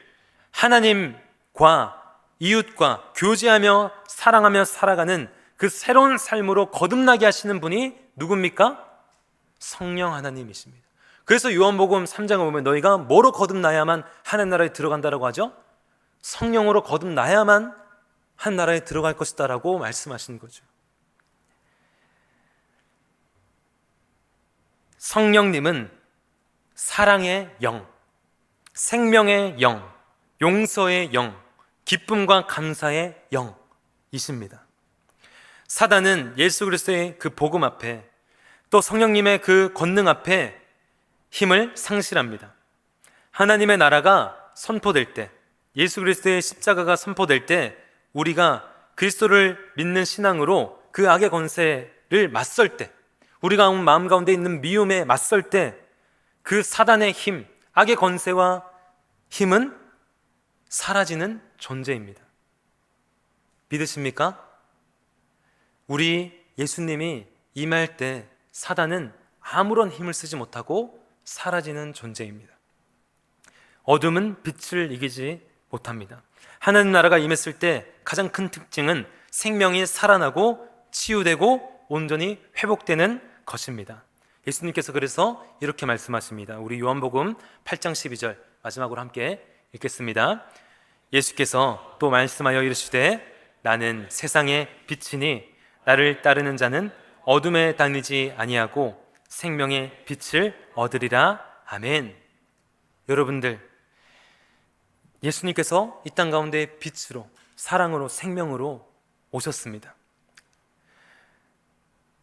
하나님과 이웃과 교제하며 사랑하며 살아가는 그 새로운 삶으로 거듭나게 하시는 분이 누굽니까? 성령 하나님이십니다. 그래서 요한복음 3장을 보면 너희가 뭐로 거듭나야만 하나님 나라에 들어간다라고 하죠? 성령으로 거듭나야만 한 나라에 들어갈 것이다 라고 말씀하신 거죠. 성령님은 사랑의 영, 생명의 영, 용서의 영, 기쁨과 감사의 영이십니다. 사단은 예수 그리스도의 그 복음 앞에 또 성령님의 그 권능 앞에 힘을 상실합니다. 하나님의 나라가 선포될 때, 예수 그리스도의 십자가가 선포될 때 우리가 그리스도를 믿는 신앙으로 그 악의 권세를 맞설 때, 우리가 마음 가운데 있는 미움에 맞설 때 그 사단의 힘, 악의 권세와 힘은 사라지는 존재입니다. 믿으십니까? 우리 예수님이 임할 때 사단은 아무런 힘을 쓰지 못하고 사라지는 존재입니다. 어둠은 빛을 이기지 못합니다. 하나님 나라가 임했을 때 가장 큰 특징은 생명이 살아나고 치유되고 온전히 회복되는 것입니다. 예수님께서 그래서 이렇게 말씀하십니다. 우리 요한복음 8장 12절 마지막으로 함께 읽겠습니다. 예수께서 또 말씀하여 이르시되 나는 세상의 빛이니 나를 따르는 자는 어둠에 다니지 아니하고 생명의 빛을 얻으리라. 아멘. 여러분들, 예수님께서 이 땅 가운데 빛으로, 사랑으로, 생명으로 오셨습니다.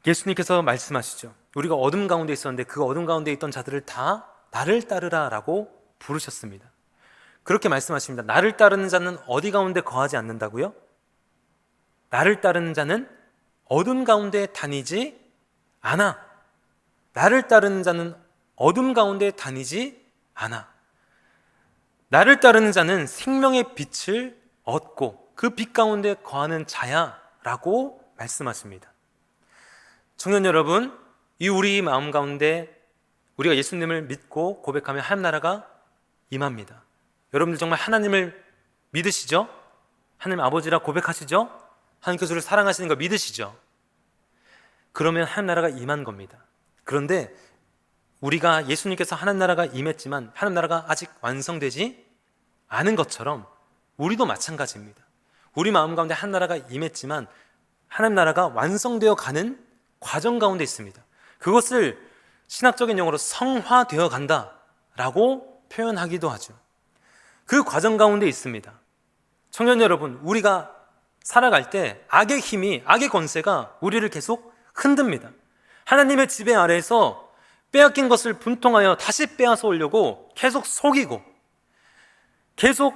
예수님께서 말씀하시죠. 우리가 어둠 가운데 있었는데 그 어둠 가운데 있던 자들을 다 나를 따르라 라고 부르셨습니다. 그렇게 말씀하십니다. 나를 따르는 자는 어디 가운데 거하지 않는다고요? 나를 따르는 자는 어둠 가운데 다니지 않아. 나를 따르는 자는 어둠 가운데 다니지 않아. 나를 따르는 자는 생명의 빛을 얻고 그 빛 가운데 거하는 자야 라고 말씀하십니다. 청년 여러분, 이 우리 마음 가운데 우리가 예수님을 믿고 고백하면 하나님 나라가 임합니다. 여러분들 정말 하나님을 믿으시죠? 하나님 아버지라 고백하시죠? 하나님께서 우리를 사랑하시는 거 믿으시죠? 그러면 하나님 나라가 임한 겁니다. 그런데 우리가 예수님께서 하나님 나라가 임했지만 하나님 나라가 아직 완성되지 않은 것처럼 우리도 마찬가지입니다. 우리 마음 가운데 하나님 나라가 임했지만 하나님 나라가 완성되어 가는 과정 가운데 있습니다. 그것을 신학적인 용어로 성화되어 간다라고 표현하기도 하죠. 그 과정 가운데 있습니다. 청년 여러분, 우리가 살아갈 때 악의 힘이, 악의 권세가 우리를 계속 흔듭니다. 하나님의 지배 아래에서 빼앗긴 것을 분통하여 다시 빼앗아 오려고 계속 속이고 계속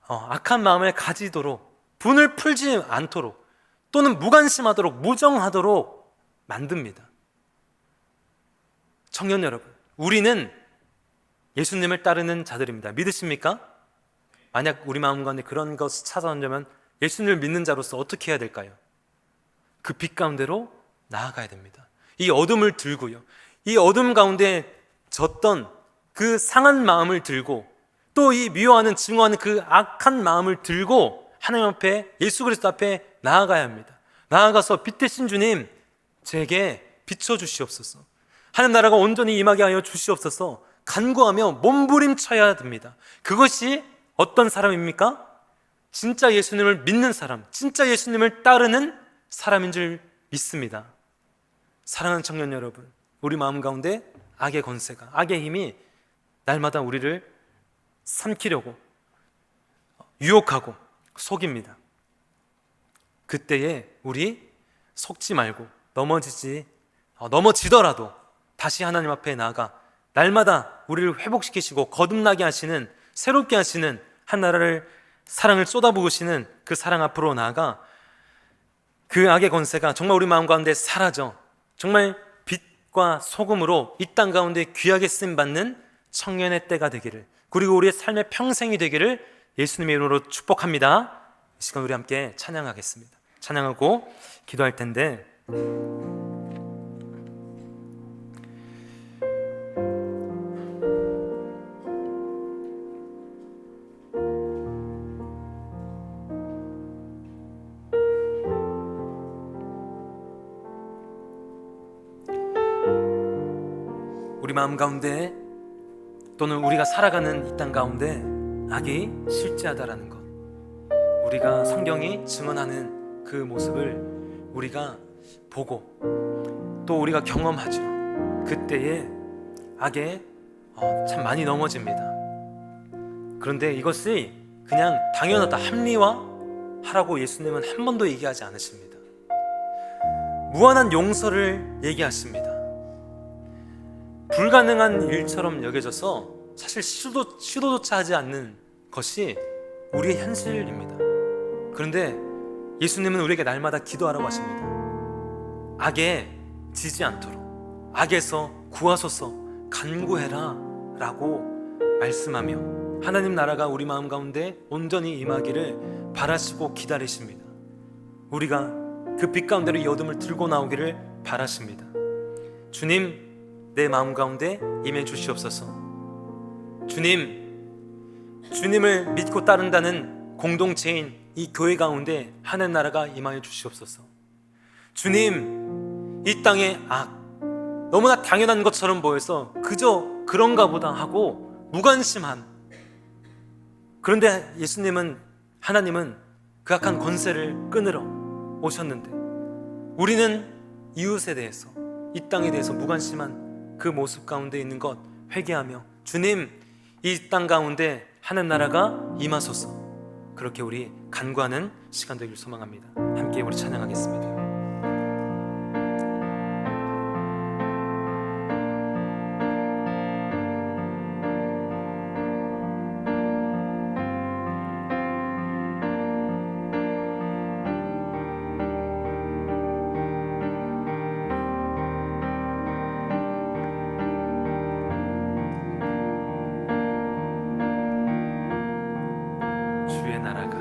악한 마음을 가지도록, 분을 풀지 않도록 또는 무관심하도록, 무정하도록 만듭니다. 청년 여러분, 우리는 예수님을 따르는 자들입니다. 믿으십니까? 만약 우리 마음 가운데 그런 것이 찾아온다면 예수님을 믿는 자로서 어떻게 해야 될까요? 그 빛 가운데로 나아가야 됩니다. 이 어둠을 들고요, 이 어둠 가운데 졌던 그 상한 마음을 들고, 또 이 미워하는 증오하는 그 악한 마음을 들고 하나님 앞에, 예수 그리스도 앞에 나아가야 합니다. 나아가서 빛 대신 주님, 제게 비춰주시옵소서, 하나님 나라가 온전히 임하게 하여 주시옵소서 간구하며 몸부림쳐야 됩니다. 그것이 어떤 사람입니까? 진짜 예수님을 믿는 사람, 진짜 예수님을 따르는 사람인 줄 믿습니다. 사랑하는 청년 여러분, 우리 마음 가운데 악의 권세가, 악의 힘이 날마다 우리를 삼키려고 유혹하고 속입니다. 그때에 우리 속지 말고 넘어지더라도 다시 하나님 앞에 나아가 날마다 우리를 회복시키시고 거듭나게 하시는, 새롭게 하시는 하나님의 사랑을 쏟아부으시는 그 사랑 앞으로 나아가 그 악의 권세가 정말 우리 마음 가운데 사라져 정말 빛과 소금으로 이 땅 가운데 귀하게 쓰임받는 청년의 때가 되기를, 그리고 우리의 삶의 평생이 되기를 예수님의 이름으로 축복합니다. 이 시간 우리 함께 찬양하겠습니다. 찬양하고 기도할 텐데, 우리 마음 가운데 또는 우리가 살아가는 이 땅 가운데 악이 실제하다라는 것, 우리가 성경이 증언하는 그 모습을 우리가 보고 또 우리가 경험하죠. 그때에 악에 참 많이 넘어집니다. 그런데 이것이 그냥 당연하다, 합리화하라고 예수님은 한 번도 얘기하지 않으십니다. 무한한 용서를 얘기하십니다. 불가능한 일처럼 여겨져서 사실 시도조차 하지 않는 것이 우리의 현실입니다. 그런데 예수님은 우리에게 날마다 기도하라고 하십니다. 악에 지지 않도록 악에서 구하소서 간구해라 라고 말씀하며 하나님 나라가 우리 마음 가운데 온전히 임하기를 바라시고 기다리십니다. 우리가 그 빛 가운데로 이 어둠을 들고 나오기를 바라십니다. 주님, 내 마음 가운데 임해 주시옵소서. 주님을 믿고 따른다는 공동체인 이 교회 가운데 하나님 나라가 임하여 주시옵소서. 주님, 이 땅의 악 너무나 당연한 것처럼 보여서 그저 그런가 보다 하고 무관심한, 그런데 하나님은 그 악한 권세를 끊으러 오셨는데 우리는 이웃에 대해서, 이 땅에 대해서 무관심한 그 모습 가운데 있는 것 회개하며 주님, 이 땅 가운데 하나님 나라가 임하소서, 그렇게 우리 간구하는 시간 되길 소망합니다. 함께 우리 찬양하겠습니다. 주의 나라가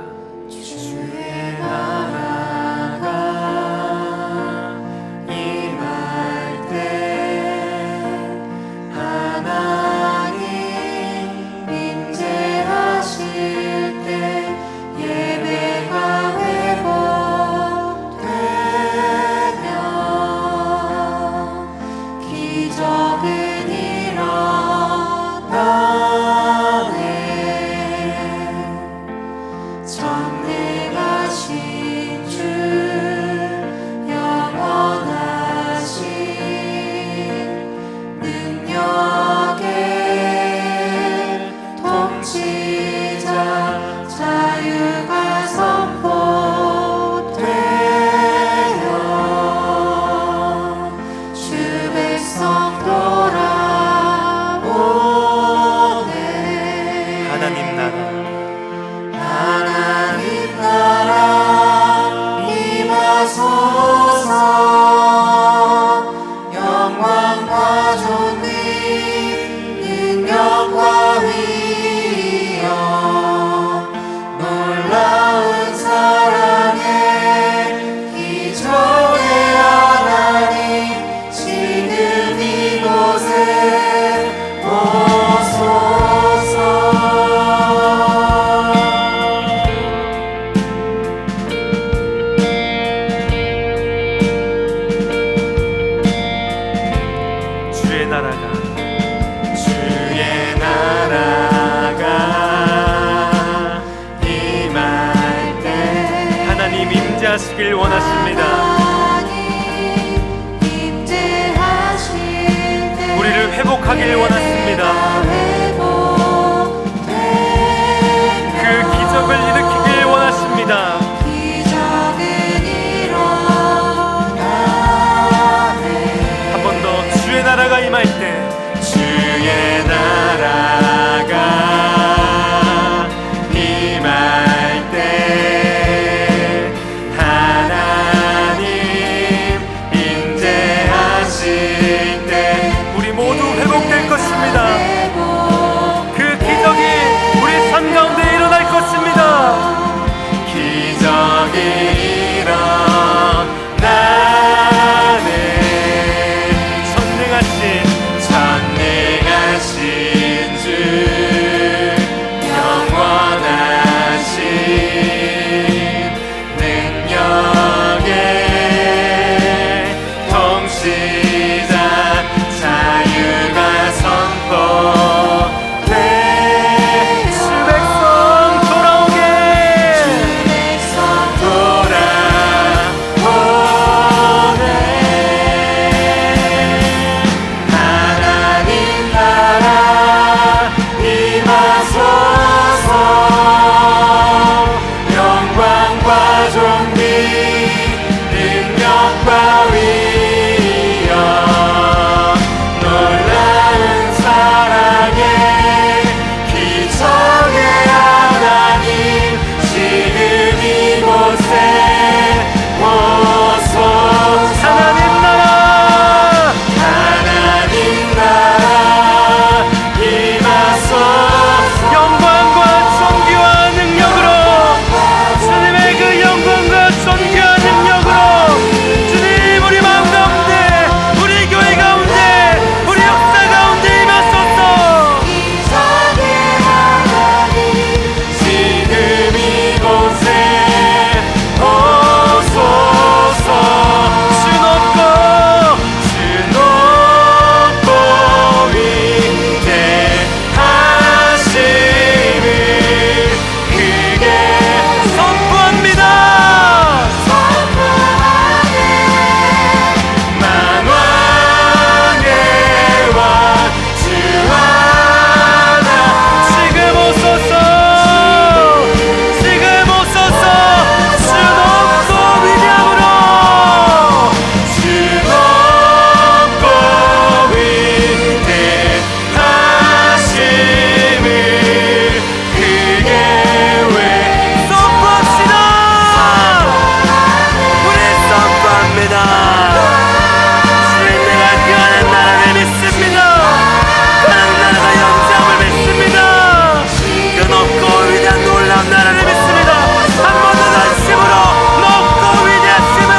임재하시길 원하십니다. 우리를 회복하길 원하십니다. 그 기적을 일으키길 원하십니다. 한 번 더 주의 나라가 임할 때, 주의 나라가 임할 때 하나님 임재하실 때 우리 모두 회복될 것입니다. 그 기적이 우리 삶 가운데 일어날 것입니다. 기적이 일어나네. 전능하신 주 영원하신 능력의 통치자 자유가 선포돼. 주 백성 돌아오게. 하나님 나라 임하소서. 영광과 존귀 능력과 위엄 놀라운 사랑의 기적의 하나님 지금 이곳에 오소서. 하나님 나라 임하소서. 영광과 존귀와 능력으로, 주님의 그 영광과 존귀와 능력으로 주님 우리 마음 가운데, 우리 교회 가운데, 우리 역사 가운데 임하소서. 지금 이곳에 오소서. 주 높고 위대하심을 크게 선포합니다. 만왕의 왕 주 하나 지금 오소서. 지금 오소서. 주 높고 위대함으로, 주 높고 위대하심을 크게 선포합시다. 우리 선포합니다. 주님 내가 그하는 나라를 믿습니다. 그하는 나라가 영장을 믿습니다. 그 높고 위대한 놀라운 나라를 믿습니다. 한 번 더 다시으로 높고 위대하심을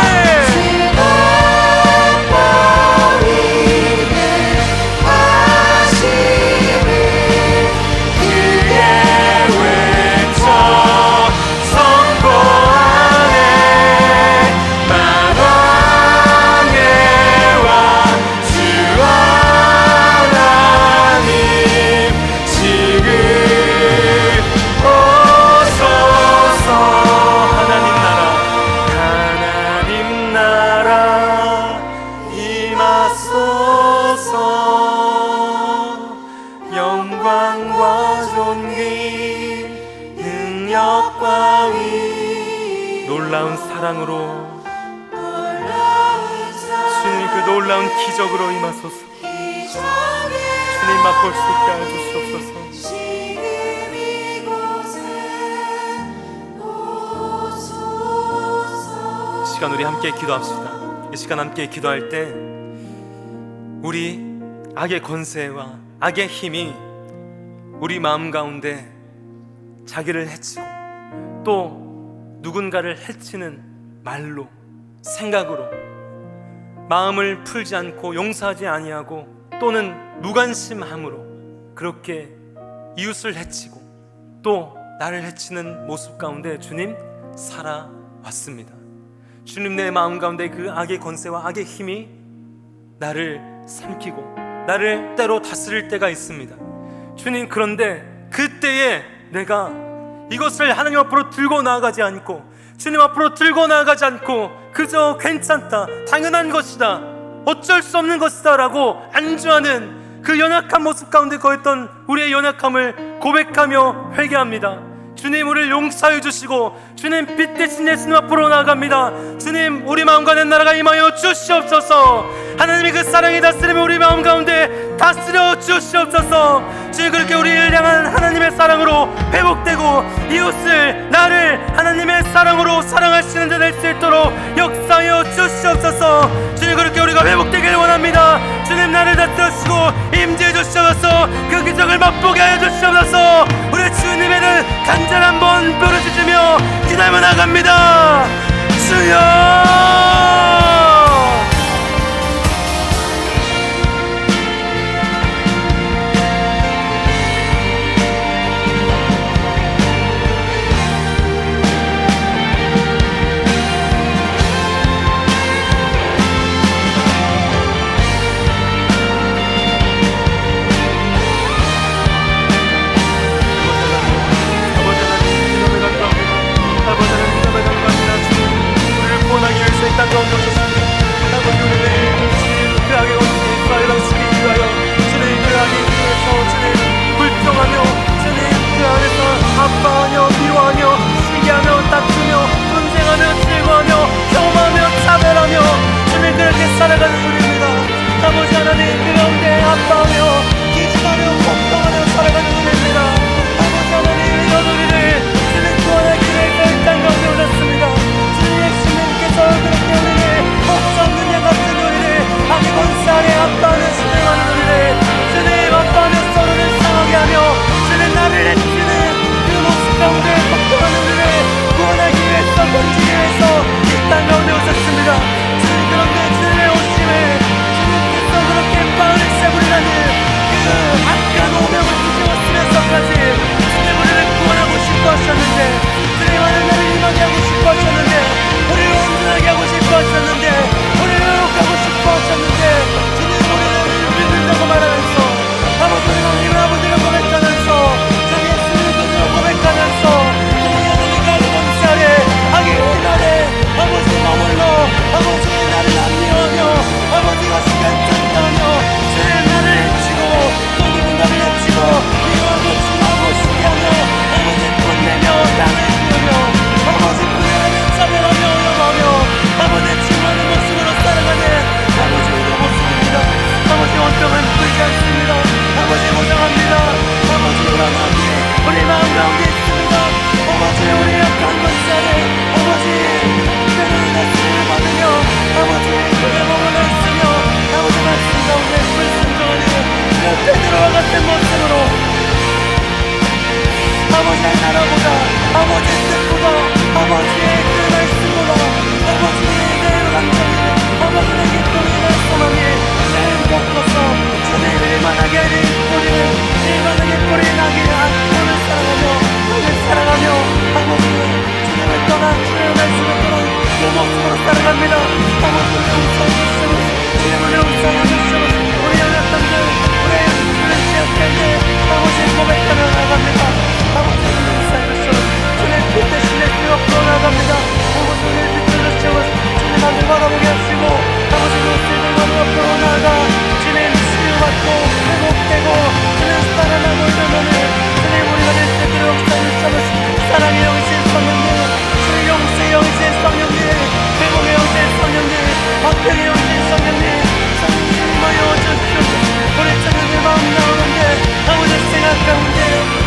크게 외쳐 선포하네. 만왕의 왕 주 하나님 지금 오소서. 하나님 나라 임하소서. 영광과 존귀 능력과 위 놀라운 사랑으로, 주님 그 놀라운 기적으로 임하소서. 주님 맛볼 수 있게 하여 주시옵소서. 이 시간 우리 함께 기도합시다. 이 시간 함께 기도할 때 우리 악의 권세와 악의 힘이 우리 마음 가운데 자기를 해치고 또 누군가를 해치는 말로, 생각으로 마음을 풀지 않고 용서하지 아니하고 또는 무관심함으로 그렇게 이웃을 해치고 또 나를 해치는 모습 가운데 주님 살아왔습니다. 주님 내 마음 가운데 그 악의 권세와 악의 힘이 나를 삼키고 나를 때로 다스릴 때가 있습니다. 주님, 그런데 그때에 내가 이것을 하나님 앞으로 들고 나아가지 않고 주님 앞으로 들고 나아가지 않고 그저 괜찮다, 당연한 것이다, 어쩔 수 없는 것이다 라고 안주하는 그 연약한 모습 가운데 거했던 우리의 연약함을 고백하며 회개합니다. 주님, 우리를 용서해 주시고 주님, 빛 대신 예수님 앞으로 나아갑니다. 주님, 우리 마음과 내 나라가 임하여 주시옵소서. 하나님의 그 사랑이 다스리며 우리 마음 가운데 다스려 주시옵소서. 주님, 그렇게 우리를 향한 하나님의 사랑으로 회복되고 이웃을, 나를 하나님의 사랑으로 사랑할 수 있는 자 될 수 있도록 역사하여 주시옵소서. 주님, 그렇게 우리가 회복되길 원합니다. 주님, 나를 다스려주시고 임재해 주시옵소서. 그 기적을 맛보게 하여 주시옵소서. 우리 주님에는 간절한 번 부르짖으며 기도하며 나갑니다. 주여! 땅 가운데 오셨습니다. 아버지, 우리를 주님 그 악의 원수에 이스라엘을 지키기 위하여 주님 그 악의 길에서 주님 불평하며 주님 그 안에서 아파하며 미워하며 시기하며 다투며 분쟁하며 질거하며 혐오하며 차별하며 주님 그렇게 살아가는 우리입니다. 아버지 하나님, 그 가운데 아파하며 기침하며 걱정하며 살아가는 우리입니다. 아버지 하나님, 이런 우리를 주님 구원하기 위해서 이 땅 가운데 오셨습니다. 그렇게 우리를 먹지 않는 양 같은 우리를 악의 권세 아래 아빠는 실행하는 우리를 주님 아빠는 서로를 상하게 하며 주님 나를 해치는 그 모습 가운데 걱정하는 우리를 구원하기 위해서 건지기 위해서 이 땅 가운데 오셨습니다. 주님, 그런데 주님의 오심에 주님께서 그렇게 빵을 세부리라는 그 악한 오명을 뒤집어쓰면서까지 주님 우리를 구원하고 싶어 하셨는데, 주님 하나님을 임하게 하고 싶어 하셨는데, 우리를 온전하게 하고 싶어 하셨는데, 우리를 회복하고 싶어 하셨는데, 주님 우리를 믿는다고 말하면서 아버지 하나님을 아버지로 고백하면서 주님 예수를 그대로 고백하면서 주님 하나님과 권세 아래 악의 힘 아래 아버지 머물러 아버지 나를 압류하며 아버지가 시간 짠다며 주님 나를 해치고 또 누군가를 해치고 미워하고 증오하고 시기하며 아버지 분내며 땅을 비우며 아버지 분내하는 차별하며 아버지 증오하는 모습으로 살아가는 아버지 우리의 모습입니다. 아버지 원통은 풀지 않습니다. 아버지 모정합니다. 아버지 우라마기 우리 마음 가운데 있습니다. 아버지 우리 약한 권세를 아버지 때로는 말씀을 받으며 아버지 그의 몸을 쓰며 아버지 말씀 가운데 불순종하는 그 베드로와 같은 모습으로 아버지의 나라보다 아버지의 뜻보다 아버지의 그 말씀보다 아버지의 내 감정이 아버지의 기쁨이 날 소망이 나를 꺾어서 주님을 일만하게 하는 우리를 일만하게 뿌리 나게 안고를 사랑하며 나를 사랑하며 아버지 주님을 떠나 주님의 말씀을 떠나 그 모습으로 살아갑니다. 아버지 용서해 주시고 주님을 용서해 주시고 우리 연약함들 우리의 주를 지역할때 아버지 고백하며 나갑니다. 아버지 용서해 주시고 주님 빛 대신 내 앞으로 나갑니다. 아버지 우리를 비춰주시고 주님 하늘 바라보게 하시고 아버지 그것들을 앞으로 나아가 주님 치유받고 회복되고 주님 살아나고 이러면은 주님 우리가 될 수 있도록 사랑의 영신 성령님, 주의 용서의 영신 성령님, 회복의 영신 성령님, 박평의 영신 성령님, 성령님 임하여 주시옵소서. 우리 천년의 마음 나오는데 아버지 생각 가운데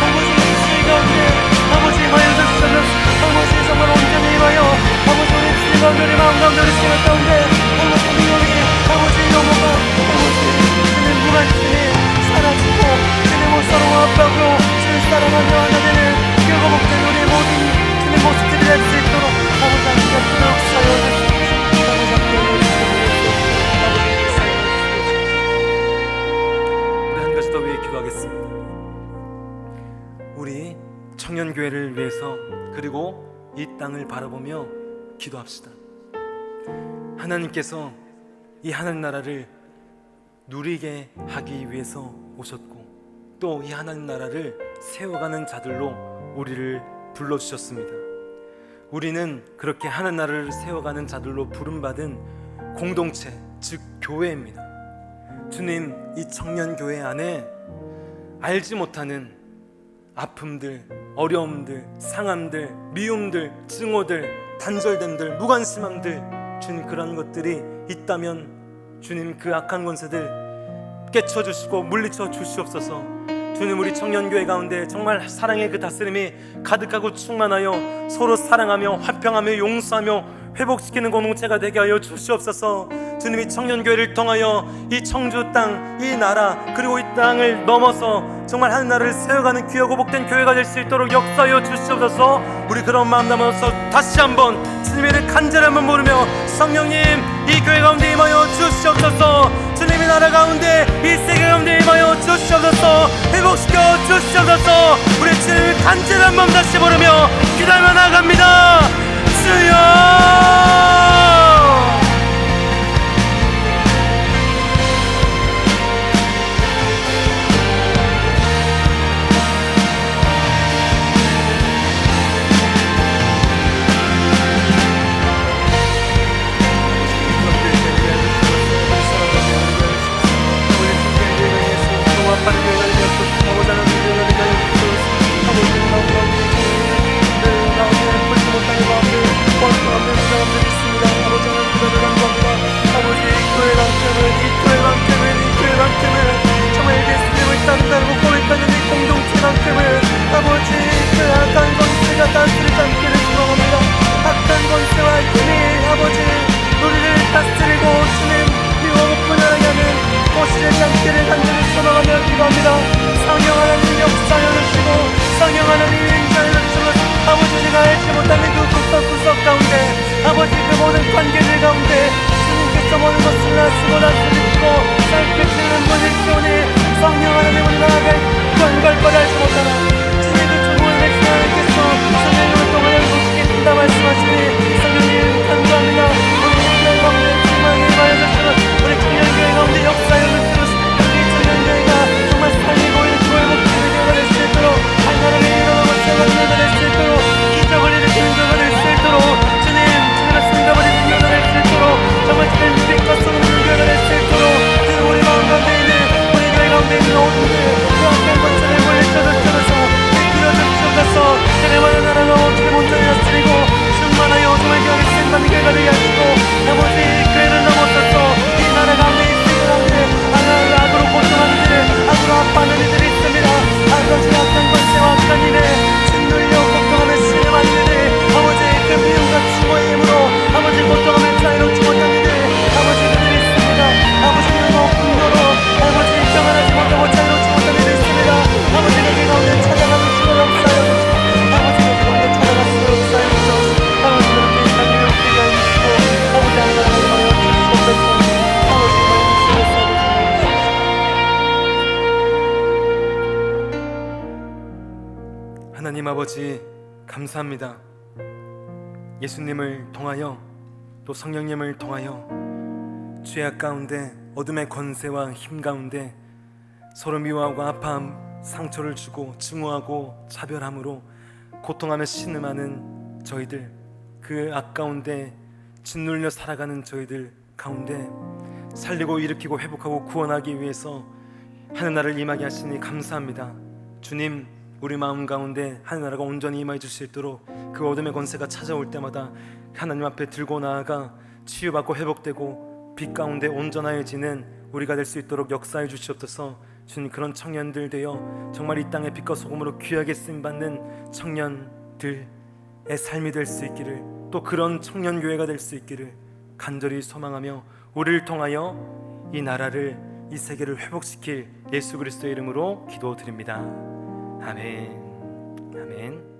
아버지 의식 가운데 아버지 임하여 주시옵소서. 아버지 정말 온전히 임하여 아버지 우리 주님과 우리 마음 가운데 우리 생각 가운데 아버지 미움이 아버지 영혼과 아버지 주님 무관심이 사라지고 주님 서로 아빠고 주님 사랑하며 하나 되는 교가 목된 우리 모든 주님 모습들이 될 수 있도록 아버지 하나님께 역사하여 주시옵소서. 아버지 함께 우리 한 가지 더 위해 기도하겠습니다. 우리 청년교회를 위해서 그리고 이 땅을 바라보며 기도합시다. 하나님께서 이 하늘 나라를 누리게 하기 위해서 오셨고 또 이 하나님 나라를 세워가는 자들로 우리를 불러주셨습니다. 우리는 그렇게 하는 나라를 세워가는 자들로 부름받은 공동체, 즉 교회입니다. 주님, 이 청년교회 안에 알지 못하는 아픔들, 어려움들, 상함들, 미움들, 증오들, 단절됨들, 무관심함들, 주님 그런 것들이 있다면 주님 그 악한 권세들 깨쳐주시고 물리쳐 주시옵소서. 주님, 우리 청년교회 가운데 정말 사랑의 그 다스림이 가득하고 충만하여 서로 사랑하며 화평하며 용서하며 회복시키는 공동체가 되게 하여 주시옵소서. 주님이 청년교회를 통하여 이 청주 땅, 이 나라, 그리고 이 땅을 넘어서 정말 한 나라를 세워가는 귀하고 복된 교회가 될 수 있도록 역사하여 주시옵소서. 우리 그런 마음 담아서 다시 한번 주님의 이름 간절히 한번 부르며 성령님, 이 교회 가운데 임하여 주시옵소서. 주님의 나라 가운데, 이 세계 가운데 임하여 주시옵소서. 회복시켜 주시옵소서. 우리 주님을 간절히 한번 다시 부르며 기도하며 나갑니다. 주여! 아버지 그 모든 관계들 가운데 주님께서 모든 것을 나시고 다스리시고 살피시는 분이시오니 성령 하나님 우리 나아갈 결과를 알지 못하나 주님 그 주님을 내신 하나님께서 성령님을 통하여 행복시키신다 말씀하시니 성령님 감사합니다. 우리 교회 가운데 희망이 임하여 주시는 우리 청년교회 가운데 역사에 주시는 이 청년교회가 정말 삶이 보이는 교회 목표를 되어갈 수 있도록 하나님의 일어나고 세워가는 교회가 될 수 있도록 기적을 일으키는 교회가 될 수 있도록 승가버리는 교회가 될 수 있도록 정말 주님 빛과 쏘는 교회가 될 수 있도록 주님 우리 마음 가운데 있는 우리 교회 가운데 있는 어둠들 그 앞에 권세를 물리쳐주셔서 이끌어 주시옵소서. 주님만의 나라가 어떻게 온전히 다스리고 충만하여 정말 교회를 쓰임받는 교회가 되게 하시고 아버지 교회를 넘어서서 이 나라 가운데 이 세계 가운데 악으로 고통하는 이들 악으로 아파하는 이들이 있습니다. 아버지 악한 권세와 악한 일에 짓눌려 고통하며 신음하는 이들 아버지 그 미움과 추모의 힘으로 아버지 고통하며 자유롭지 못한 이들 아버지 그들이 있습니다. 아버지 그리고 분노로 아버지 평안하지 못하고 자유롭지 못한 이들이 있습니다. 아버지 그들 가운데 찾아가는 수로 역사하여 주시고 아버지 그들 가운데 찾아가는 수로 역사하여 주시고 아버지 그렇게 자기를 웃기게 해주시고 아버지 하나님을 임하여 주시옵소서. 아버지 임하여 주시옵소서. 하나님 아버지 감사합니다. 예수님을 통하여 또 성령님을 통하여 죄악 가운데 어둠의 권세와 힘 가운데 서로 미워하고 아파함 상처를 주고 증오하고 차별함으로 고통하며 신음하는 저희들 그 악 가운데 짓눌려 살아가는 저희들 가운데 살리고 일으키고 회복하고 구원하기 위해서 하늘나라를 임하게 하시니 감사합니다. 주님 우리 마음 가운데 하늘나라가 온전히 임하여 주실 수 있도록 그 어둠의 권세가 찾아올 때마다 하나님 앞에 들고 나아가 치유받고 회복되고 빛 가운데 온전하여지는 우리가 될 수 있도록 역사해 주시옵소서. 주님 그런 청년들 되어 정말 이 땅의 빛과 소금으로 귀하게 쓰임받는 청년들의 삶이 될 수 있기를 또 그런 청년교회가 될 수 있기를 간절히 소망하며 우리를 통하여 이 나라를 이 세계를 회복시킬 예수 그리스도의 이름으로 기도드립니다. 아멘. 아멘.